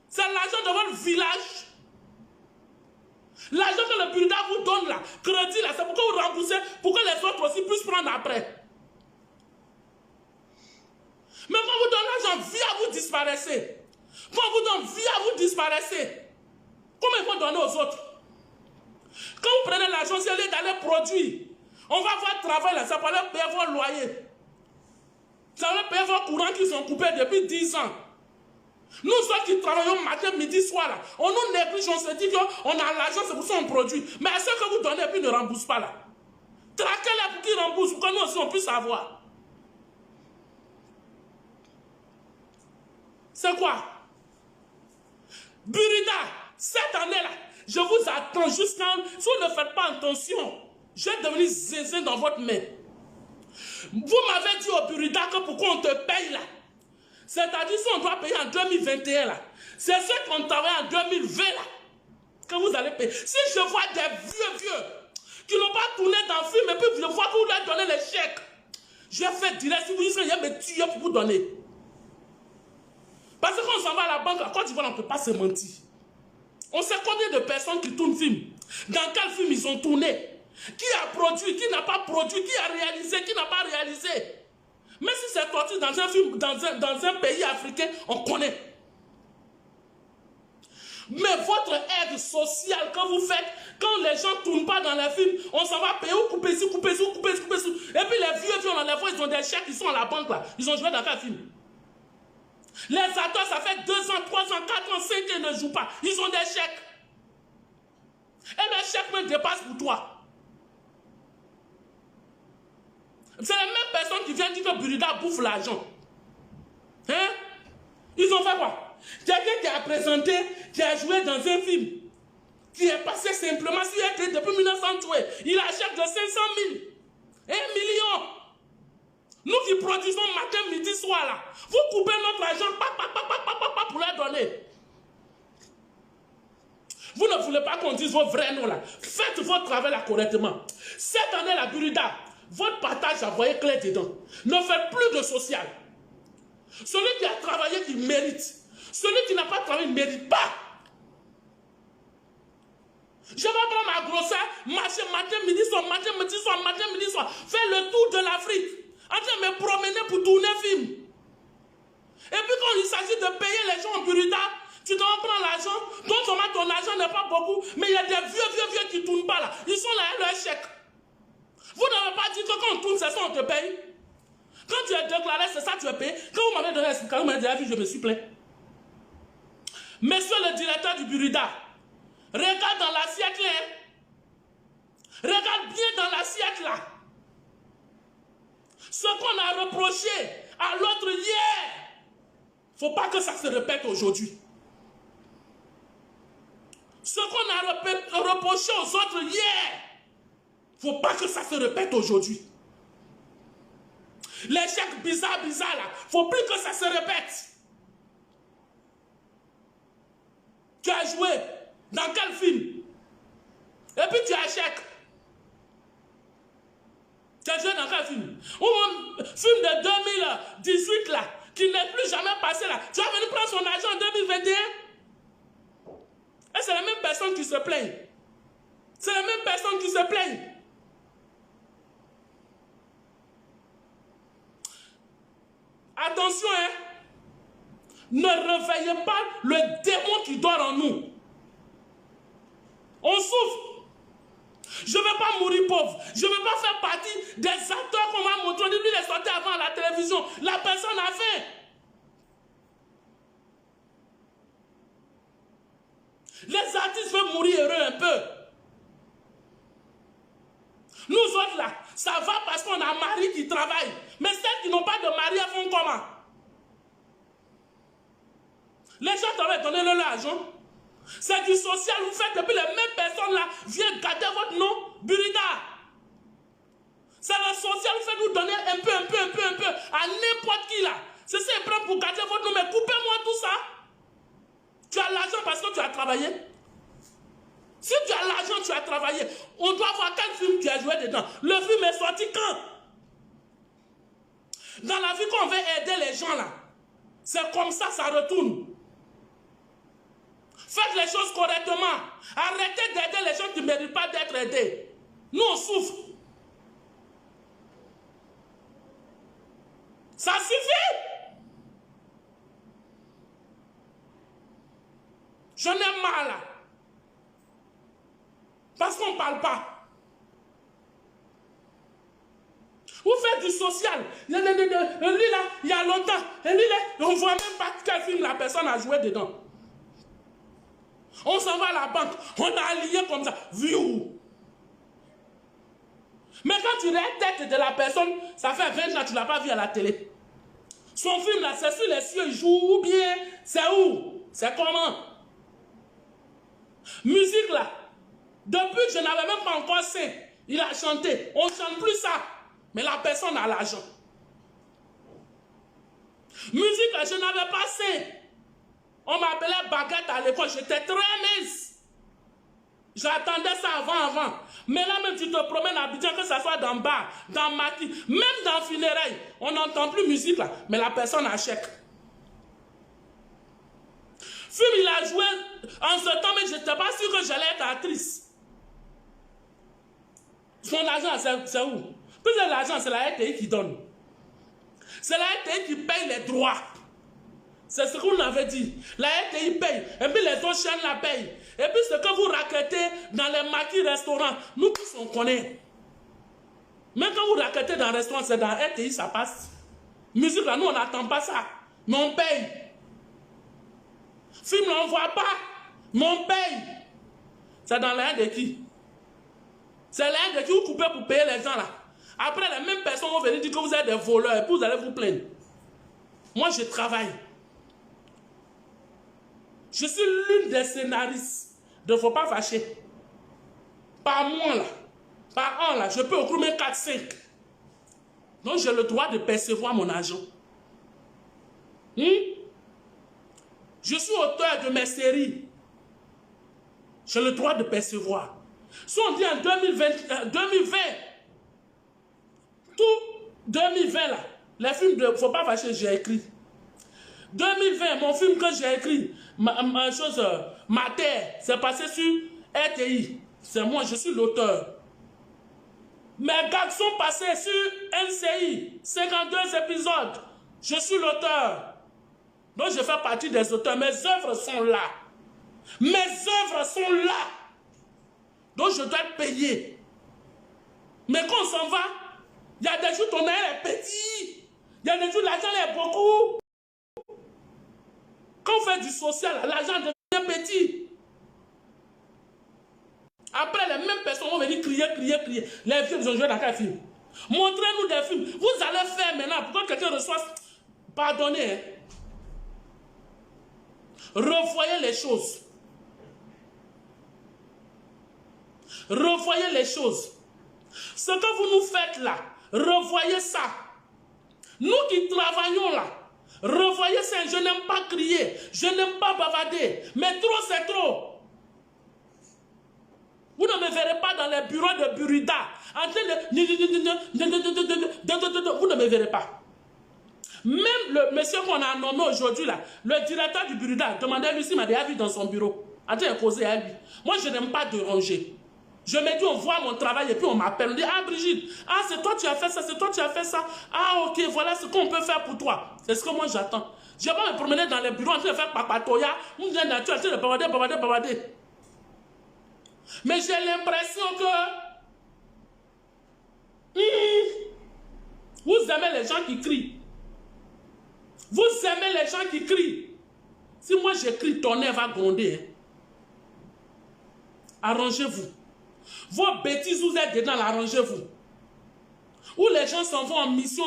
C'est l'argent de votre village. L'argent que le Burida vous donne là, crédit là, c'est pour que vous remboursez, pour que les autres aussi puissent prendre après. Mais quand vous donnez l'argent, vie à vous disparaissez. Quand vous donne vie à vous disparaissez. Comment il faut donner aux autres? Quand vous prenez l'argent, c'est d'aller produire. On va voir travail là, ça va aller payer vos loyers. Ça va payer vos courants qui sont coupés depuis 10 ans. Nous autres qui travaillons matin, midi, soir, là, on nous néglige, on se dit qu'on a l'argent, c'est pour ça qu'on produit. Mais à ceux que vous donnez, puis ne remboursent pas là. Traquez-les pour qu'ils remboursent, pour que nous aussi on puisse savoir. C'est quoi? Burida, cette année-là, je vous attends jusqu'à... Si vous ne faites pas attention, je vais devenir zézé dans votre main. Vous m'avez dit au Burida que pourquoi on te paye là. C'est-à-dire si on doit payer en 2021 là. C'est ceux qui ont travaillé en 2020 là. Que vous allez payer. Si je vois des vieux qui n'ont pas tourné dans le film et puis je vois que vous leur donnez les chèques, je vais faire direct si vous dites que je vais me tuer pour vous donner. Parce que quand on s'en va à la banque, à Côte d'Ivoire, on ne peut pas se mentir. On sait combien de personnes qui tournent film. Dans quel film ils ont tourné. Qui a produit, qui n'a pas produit, qui a réalisé, qui n'a pas réalisé. Mais si c'est sorti dans un film, dans un pays africain, on connaît. Mais votre aide sociale que vous faites, quand les gens ne tournent pas dans les films, on s'en va payer ou couper ci, couper ci, couper ci, couper ci. Et puis les vieux, on les voit, ils ont des chèques, ils sont à la banque là. Ils ont joué dans quel film? Les acteurs, ça fait 2 ans, 3 ans, 4 ans, 5 ans, ils ne jouent pas. Ils ont des chèques. Et le chèque même dépasse pour toi. C'est les mêmes personnes qui viennent dire que Burida bouffe l'argent. Hein? Ils ont fait quoi? Quelqu'un qui a présenté, qui a joué dans un film, qui est passé simplement, s'il a été depuis 1930, il achète de 500 000, 1 million. Nous qui produisons matin, midi, soir là, vous coupez notre argent pour leur donner. Vous ne voulez pas qu'on dise vos vrais noms là. Faites votre travail là correctement. Cette année, la Burida, votre partage, vous voyez clair dedans. Ne faites plus de social. Celui qui a travaillé, il mérite. Celui qui n'a pas travaillé, il ne mérite pas. Je vais prendre ma grossesse, marcher matin, midi, soir, matin, midi, soir, matin, midi, soir. Faire le tour de l'Afrique. En train de me promener pour tourner film. Et puis quand il s'agit de payer les gens en Burida, tu dois prendre l'argent. Donc ton argent n'est pas beaucoup. Mais il y a des vieux qui ne tournent pas là. Ils sont là à leur chèque. Vous n'avez pas dit que quand on tourne, c'est ça, on te paye. Quand tu es déclaré, c'est ça, tu es payé. Quand vous m'avez donné l'explication, vous m'avez dit, je me suis plaint. Monsieur le directeur du Burida, regarde dans l'assiette là. Regarde bien dans l'assiette là. Ce qu'on a reproché à l'autre hier, il ne faut pas que ça se répète aujourd'hui. Ce qu'on a reproché aux autres hier, il ne faut pas que ça se répète aujourd'hui. Les chèques bizarres là, il ne faut plus que ça se répète. Tu as joué dans quel film? Et puis tu as chèque. Tu as joué dans quel film? Ou un film de 2018 là, qui n'est plus jamais passé là. Tu vas venir prendre son argent en 2021? Et c'est les mêmes personnes qui se plaignent. C'est les mêmes personnes qui se plaignent. Attention, hein. Ne réveillez pas le démon qui dort en nous. On souffre. Je ne vais pas mourir pauvre. Je ne vais pas faire partie des acteurs qu'on m'a montré. Lui, il est sorti avant à la télévision. La personne a faim. Les artistes veulent mourir heureux un peu. Nous autres là, ça va parce qu'on a un mari qui travaille. Mais celles qui n'ont pas de mari, elles font comment? Les gens t'auraient donné leur argent. C'est du social, vous faites, et puis les mêmes personnes là viennent garder votre nom, Burida. C'est le social, vous faites nous donner un peu, à n'importe qui là. C'est ça, ils prennent pour garder votre nom, mais coupez-moi tout ça. Tu as l'argent parce que tu as travaillé. Si tu as l'argent, tu as travaillé. On doit voir quel film tu as joué dedans. Le film est sorti quand? Dans la vie, quand on veut aider les gens là, c'est comme ça retourne. Faites les choses correctement. Arrêtez d'aider les gens qui ne méritent pas d'être aidés. Nous, on souffre. Ça suffit. Je n'aime mal là. Parce qu'on ne parle pas. Vous faites du du social. Lui là, il y a longtemps. Et lui là, on ne voit même pas quel film la personne a joué dedans. On s'en va à la banque, on a allié comme ça. Vu où? Mais quand tu regardes la tête de la personne, ça fait 20 ans que tu ne l'as pas vu à la télé. Son film là, c'est sur les cieux, il joue ou bien c'est où? C'est comment? Musique là, depuis que je n'avais même pas encore saint, il a chanté. On ne chante plus ça, mais la personne a l'argent. Musique là, je n'avais pas saint. On m'appelait baguette à l'école, j'étais très mince. J'attendais ça avant. Mais là même, tu te promènes à Abidjan, que ce soit dans bar, dans Maki, même dans funérailles, on n'entend plus musique là, mais la personne a chèque. Film, il a joué en ce temps, mais je n'étais pas sûr que j'allais être actrice. Son argent, c'est où? Plus de l'argent, c'est la RTI qui donne. C'est la RTI qui paye les droits. C'est ce qu'on avait dit. La RTI paye. Et puis les autres chaînes la payent. Et puis ce que vous raquettez dans les maquis restaurants, nous tous on connaît. Même quand vous raquettez dans un restaurant, c'est dans RTI, ça passe. Musique là, nous on n'attend pas ça. Mais on paye. Film là, on ne voit pas. Mais on paye. C'est dans l'un de qui? C'est l'un de qui vous coupez pour payer les gens là. Après, les mêmes personnes vont venir dire que vous êtes des voleurs et puis vous allez vous plaindre. Moi, je travaille. Je suis l'une des scénaristes de Faut pas fâcher. Par mois là, par an là, je peux occuper 4-5. Donc j'ai le droit de percevoir mon argent. Je suis auteur de mes séries. J'ai le droit de percevoir. Si on dit en 2020, tout 2020 là, les films de Faut pas fâcher, j'ai écrit. 2020, mon film que j'ai écrit, Ma Terre, c'est passé sur RTI. C'est moi, je suis l'auteur. Mes gags sont passés sur NCI, 52 épisodes. Je suis l'auteur. Donc je fais partie des auteurs. Mes œuvres sont là. Mes œuvres sont là. Donc je dois être payé. Mais quand on s'en va, il y a des jours ton air est petit. Il y a des jours l'argent est beaucoup. Quand on fait du social, l'argent devient petit. Après, les mêmes personnes vont venir crier. Les films, ils ont joué dans quel film? Montrez-nous des films. Vous allez faire maintenant pour que quelqu'un reçoive. Pardonnez. Hein. Revoyez les choses. Revoyez les choses. Ce que vous nous faites là, revoyez ça. Nous qui travaillons là, revoyez ça. Je n'aime pas crier, je n'aime pas bavarder, mais trop c'est trop. Vous ne me verrez pas dans les bureaux de Burida en train de... Vous ne me verrez pas. Même le monsieur qu'on a nommé aujourd'hui là, le directeur du Burida, demandez-lui s'il m'a déjà vu dans son bureau, en train de causer à lui. Moi je n'aime pas déranger. Je me dis, on voit mon travail et puis on m'appelle. On dit, ah Brigitte, ah c'est toi tu as fait ça, c'est toi tu as fait ça. Ah ok, voilà ce qu'on peut faire pour toi. C'est ce que moi j'attends. Je ne vais pas me promener dans les bureaux en train de faire papatoya, ou bien nature, en train de bavarder. Mais j'ai l'impression que vous aimez les gens qui crient. Vous aimez les gens qui crient. Si moi j'écris, ton nez va gronder. Hein. Arrangez-vous. Vos bêtises, vous êtes dedans, arrangez-vous. Où les gens s'en vont en mission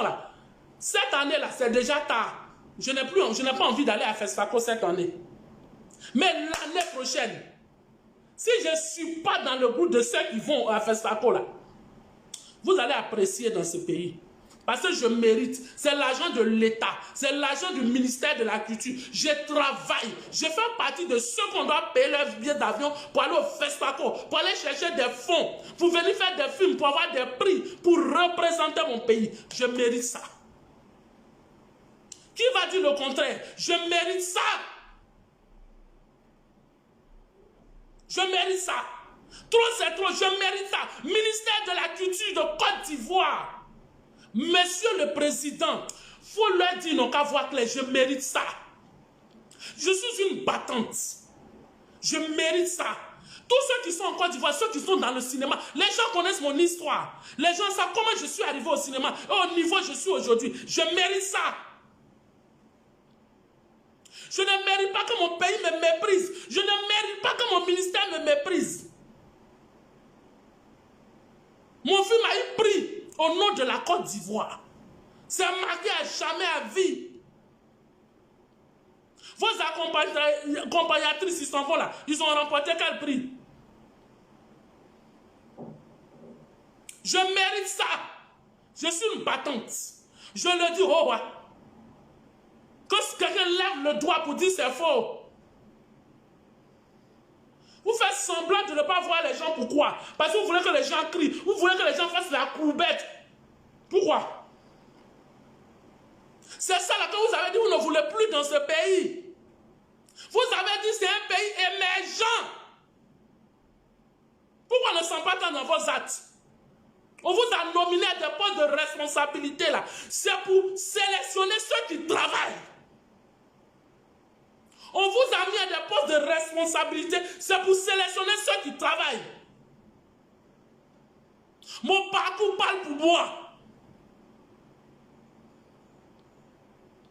là. Cette année-là, c'est déjà tard. Je n'ai pas envie d'aller à FESFACO cette année. Mais l'année prochaine, si je ne suis pas dans le groupe de ceux qui vont à FESFACO là, vous allez apprécier dans ce pays. Parce que je mérite. C'est l'argent de l'État. C'est l'argent du ministère de la Culture. Je travaille. Je fais partie de ceux qu'on doit payer leur billet d'avion pour aller au FESFACO, pour aller chercher des fonds, pour venir faire des films, pour avoir des prix, pour représenter mon pays. Je mérite ça. Qui va dire le contraire? Je mérite ça. Je mérite ça. Trop c'est trop, je mérite ça. Ministère de la Culture de Côte d'Ivoire. Monsieur le Président, il faut leur dire non qu'à voir clair, je mérite ça. Je suis une battante. Je mérite ça. Tous ceux qui sont en Côte d'Ivoire, ceux qui sont dans le cinéma, les gens connaissent mon histoire. Les gens savent comment je suis arrivé au cinéma et au niveau où je suis aujourd'hui. Je mérite ça. Je ne mérite pas que mon pays me méprise. Je ne mérite pas que mon ministère me méprise. Mon film a eu prix au nom de la Côte d'Ivoire. C'est marqué à jamais à vie. Vos accompagnatrices, ils s'en vont là. Ils ont remporté quel prix? Je mérite ça. Je suis une battante. Je le dis au roi. Que quelqu'un lève le doigt pour dire c'est faux. Vous faites semblant de ne pas voir les gens. Pourquoi? Parce que vous voulez que les gens crient. Vous voulez que les gens fassent la courbette. Pourquoi? C'est ça là que vous avez dit, vous ne voulez plus dans ce pays. Vous avez dit c'est un pays émergent. Pourquoi on ne sent pas tant dans vos actes? On vous a nominé à des postes de responsabilité là. C'est pour sélectionner ceux qui travaillent. On vous a mis à des postes de responsabilité. C'est pour sélectionner ceux qui travaillent. Mon parcours parle pour moi.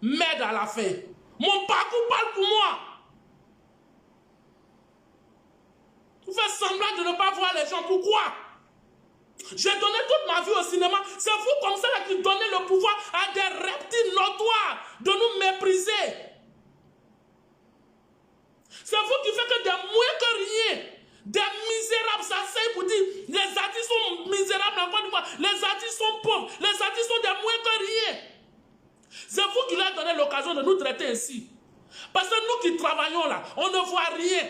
M'aide à la fin. Mon parcours parle pour moi. Vous faites semblant de ne pas voir les gens. Pourquoi? J'ai donné toute ma vie au cinéma. C'est vous comme ça là, qui donnez le pouvoir à des reptiles notoires de nous mépriser. C'est vous qui faites que des moins que rien, des misérables s'asseyent pour dire les artistes sont misérables en Côte d'Ivoire, les artistes sont pauvres, les artistes sont des moins que rien. C'est vous qui leur donnez l'occasion de nous traiter ainsi. Parce que nous qui travaillons là, on ne voit rien.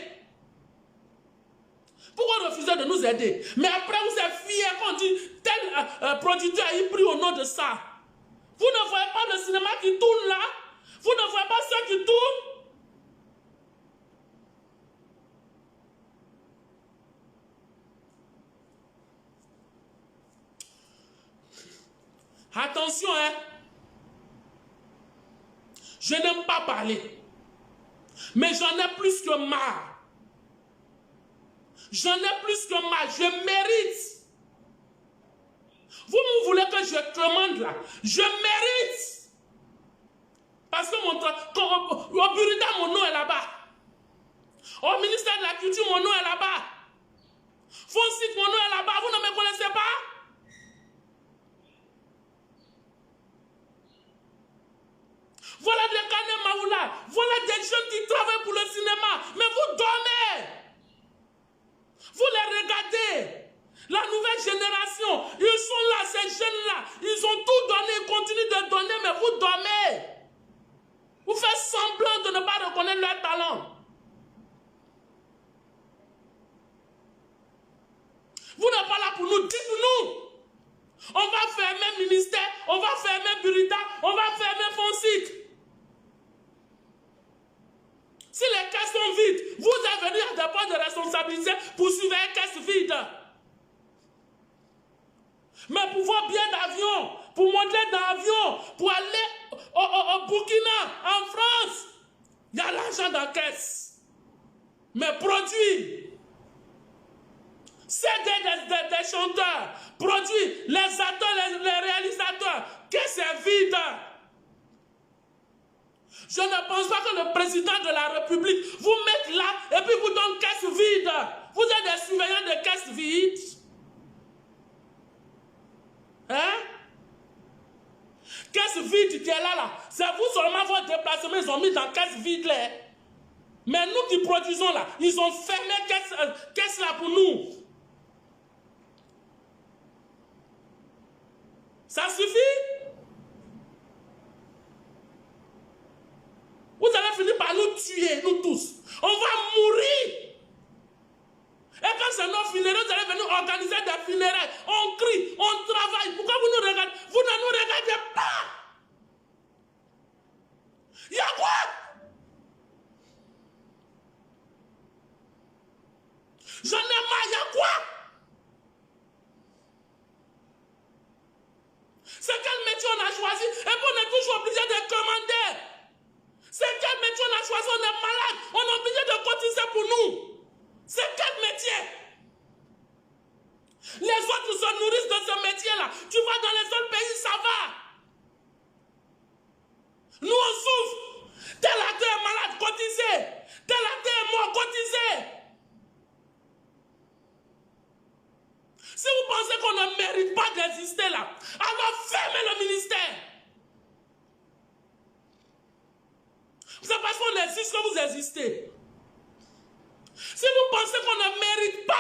Pourquoi refuser de nous aider? Mais après, vous êtes fiers qu'on dit tel producteur a eu pris au nom de ça. Vous ne voyez pas le cinéma qui tourne là? Vous ne voyez pas ceux qui tournent? Attention, hein. Je n'aime pas parler. Mais j'en ai plus que marre. J'en ai plus que marre. Je mérite. Vous voulez que je commande là? Je mérite. Parce que au Burida, mon nom est là-bas. Au ministère de la Culture, mon nom est là-bas. Fonsic, mon nom est là-bas. Vous ne me connaissez pas? Voilà des Kane Maoula. Voilà des jeunes qui travaillent pour le cinéma. Mais vous dormez. Vous les regardez. La nouvelle génération, ils sont là, ces jeunes-là. Ils ont tout donné, ils continuent de donner, mais vous dormez. Vous faites semblant de ne pas reconnaître leur talent. Vous n'êtes pas là pour nous, dites-nous. On va fermer ministère, on va fermer Burida, on va fermer Fonsic. Si les caisses sont vides, vous êtes venus à des postes de responsabilité pour suivre les caisses vides. Mais pour vos billets d'avion, pour monter dans l'avion, pour aller au Burkina, en France, il y a l'argent dans la caisse. Mais produits, c'est des chanteurs, produits, les acteurs, les réalisateurs, caisse est vide. Je ne pense pas que le président de la République vous mette là et puis vous donne caisse vide. Vous êtes des surveillants de caisse vide. Hein? Caisse vide qui est là. C'est vous seulement votre déplacement, ils ont mis dans caisse vide là. Mais nous qui produisons là, ils ont fermé caisse là pour nous. Ça suffit? Vous allez finir par nous tuer, nous tous. On va mourir. Et quand c'est nos funérailles, vous allez venir organiser des funérailles. On crie, on travaille. Pourquoi vous nous regardez? Vous ne nous regardez pas. Il y a quoi? J'en ai marre, il y a quoi? puisque vous existez. Si vous pensez qu'on ne mérite pas,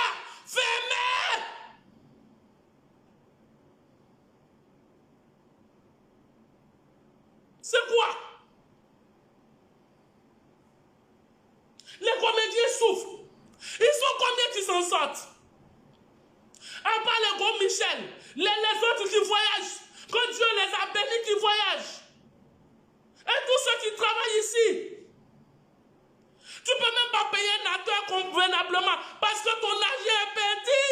fermez. C'est quoi? Les comédiens souffrent. Ils sont combien qui s'en sortent? À part les gros Michel, les autres qui voyagent, que Dieu les a bénis qui voyagent. Et tous ceux qui travaillent ici. Tu ne peux même pas payer un acteur convenablement parce que ton argent est perdu.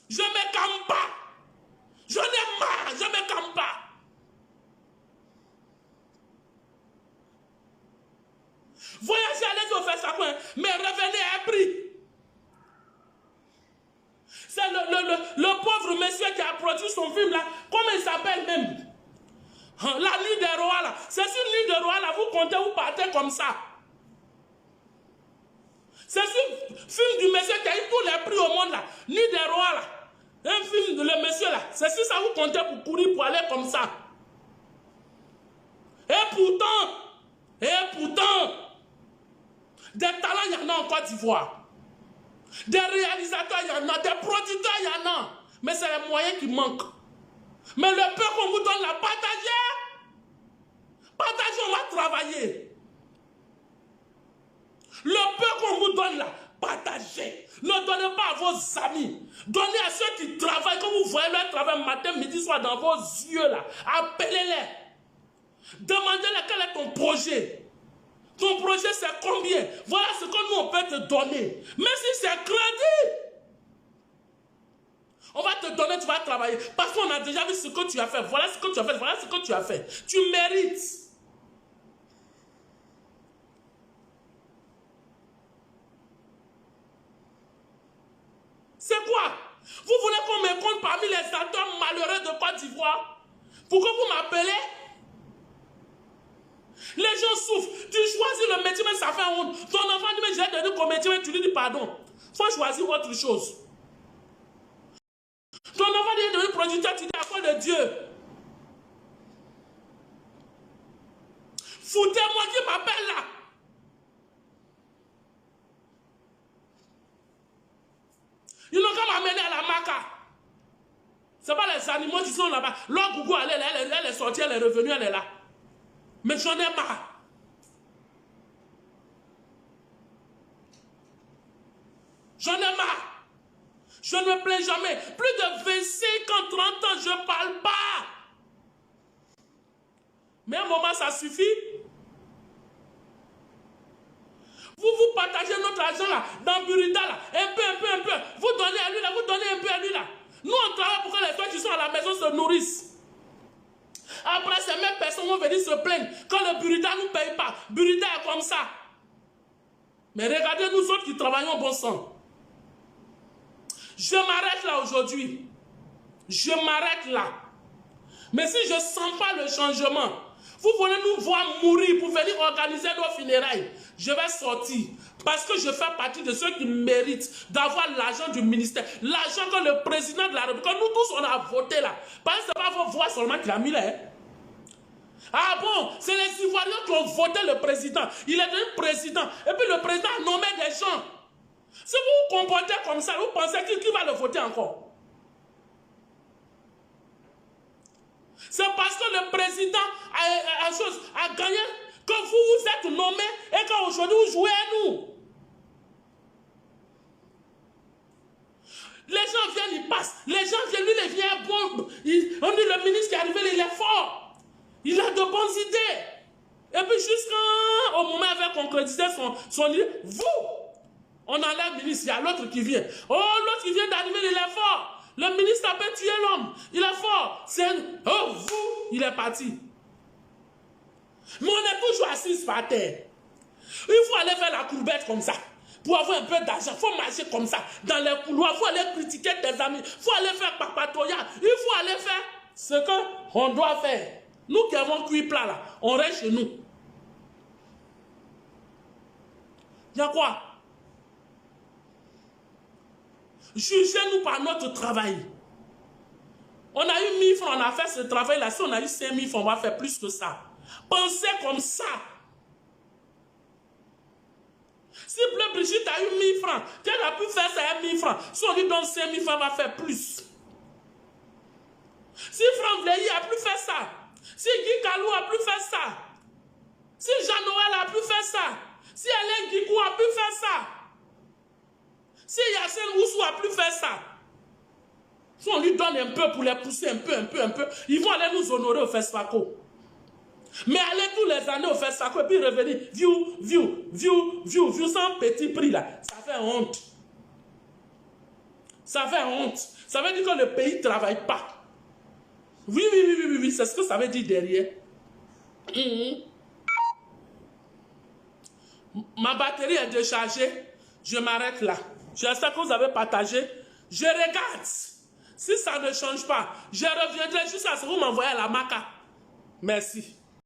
Je ne me calme pas. J'en ai marre, je ne me calme pas. Voyagez, allez faire ça, mais revenez à un prix. C'est le pauvre monsieur qui a produit son film là. Comment il s'appelle même? La nuit des rois là. C'est sur nuit des rois là, vous comptez, vous partez comme ça. C'est sur le film du monsieur qui a eu tous les prix au monde là. Nuit des rois là. Un film de le monsieur là. C'est sur ça vous comptez pour courir, pour aller comme ça. Et pourtant, des talents, il y en a en Côte d'Ivoire. Des réalisateurs, il y en a. Des producteurs, il y en a. Mais c'est les moyens qui manquent. Mais le peu qu'on vous donne là, partagez. Partagez, on va travailler. Le peu qu'on vous donne là, partagez. Ne donnez pas à vos amis. Donnez à ceux qui travaillent. Quand vous voyez leur travail matin, midi, soir dans vos yeux là, appelez-les. Demandez-leur quel est ton projet. Ton projet c'est combien? Voilà ce que nous on peut te donner. Même si c'est crédit. On va te donner, tu vas travailler. Parce qu'on a déjà vu ce que tu as fait. Voilà ce que tu as fait. Voilà ce que tu as fait. Tu mérites. C'est quoi? Vous voulez qu'on me compte parmi les acteurs malheureux de Côte d'Ivoire? Pourquoi vous m'appelez? Les gens souffrent. Tu choisis le métier, mais ça fait honte. Ton enfant dit, mais j'ai donné comme métier, mais tu lui dis pardon. Il faut choisir autre chose. Ton enfant dit, devenu producteur, tu dis à quoi de Dieu? Foutez-moi qui m'appelle là. Ils n'ont qu'à m'amener à la maca. Ce n'est pas les animaux qui sont là-bas. Leur gougou, elle est sortie, elle est revenue, elle est là. Mais j'en ai marre. J'en ai marre. Je ne me plains jamais. Plus de 25 ans, 30 ans, je ne parle pas. Mais à un moment, ça suffit. Vous partagez notre argent là, dans Burida là, un peu. Vous donnez à lui là, vous donnez un peu à lui là. Nous, on travaille pour que les gens qui sont à la maison se nourrissent. Après, ces mêmes personnes vont venir se plaindre quand le Burida ne nous paye pas. Burida est comme ça. Mais regardez nous autres qui travaillons bon sang. Je m'arrête là aujourd'hui. Je m'arrête là. Mais si je ne sens pas le changement, vous venez nous voir mourir pour venir organiser nos funérailles, je vais sortir. Parce que je fais partie de ceux qui méritent d'avoir l'argent du ministère. L'argent que le président de la République, nous tous on a voté là. Parce que ce n'est pas vos voix seulement qu'il a mis là. Hein? Ah bon, c'est les Ivoiriens qui ont voté le président. Il est devenu président. Et puis le président a nommé des gens. Si vous vous comportez comme ça, vous pensez qui va le voter encore? C'est parce que le président a gagné que vous êtes nommé et qu'aujourd'hui vous jouez à nous. Les gens viennent, ils passent. Les gens viennent, lui, il vient bon. On dit le ministre qui est arrivé, il est fort. Il a de bonnes idées. Et puis jusqu'au moment où il avait concrétisé son idée, on enlève le ministre, il y a l'autre qui vient. Oh, l'autre qui vient d'arriver, il est fort. Le ministre a pas tué l'homme. Il est fort. Oh, il est parti. Mais on est toujours assis par terre. Il faut aller faire la courbette comme ça. Pour avoir un peu d'argent, il faut marcher comme ça. Dans les couloirs, il faut aller critiquer tes amis. Il faut aller faire papatoya. Il faut aller faire ce qu'on doit faire. Nous qui avons cuit plat là, on reste chez nous. Il y a quoi? Jugez-nous par notre travail. On a eu 1000 francs, on a fait ce travail-là. Si on a eu 5000 francs, on va faire plus que ça. Pensez comme ça. Si Bleu Brigitte a eu 1000 francs, qu'elle a pu faire ça à 1000 francs. Si on lui donne 5000 francs, on va faire plus. Si Franck Vleilly a pu faire ça, si Guy Kalou a pu faire ça, si Jean-Noël a pu faire ça, si Alain Guigou a pu faire ça, si Yassine Oussou a pu faire ça, si on lui donne un peu pour les pousser un peu, ils vont aller nous honorer au FESFACO. Mais aller tous les années au FESFACO et puis revenir, view, sans petit prix là, ça fait honte. Ça fait honte. Ça veut dire que le pays ne travaille pas. Oui, c'est ce que ça veut dire derrière. Ma batterie est déchargée. Je m'arrête là. J'espère que vous avez partagé. Je regarde. Si ça ne change pas, je reviendrai juste à ce que vous m'envoyez à la maca. Merci.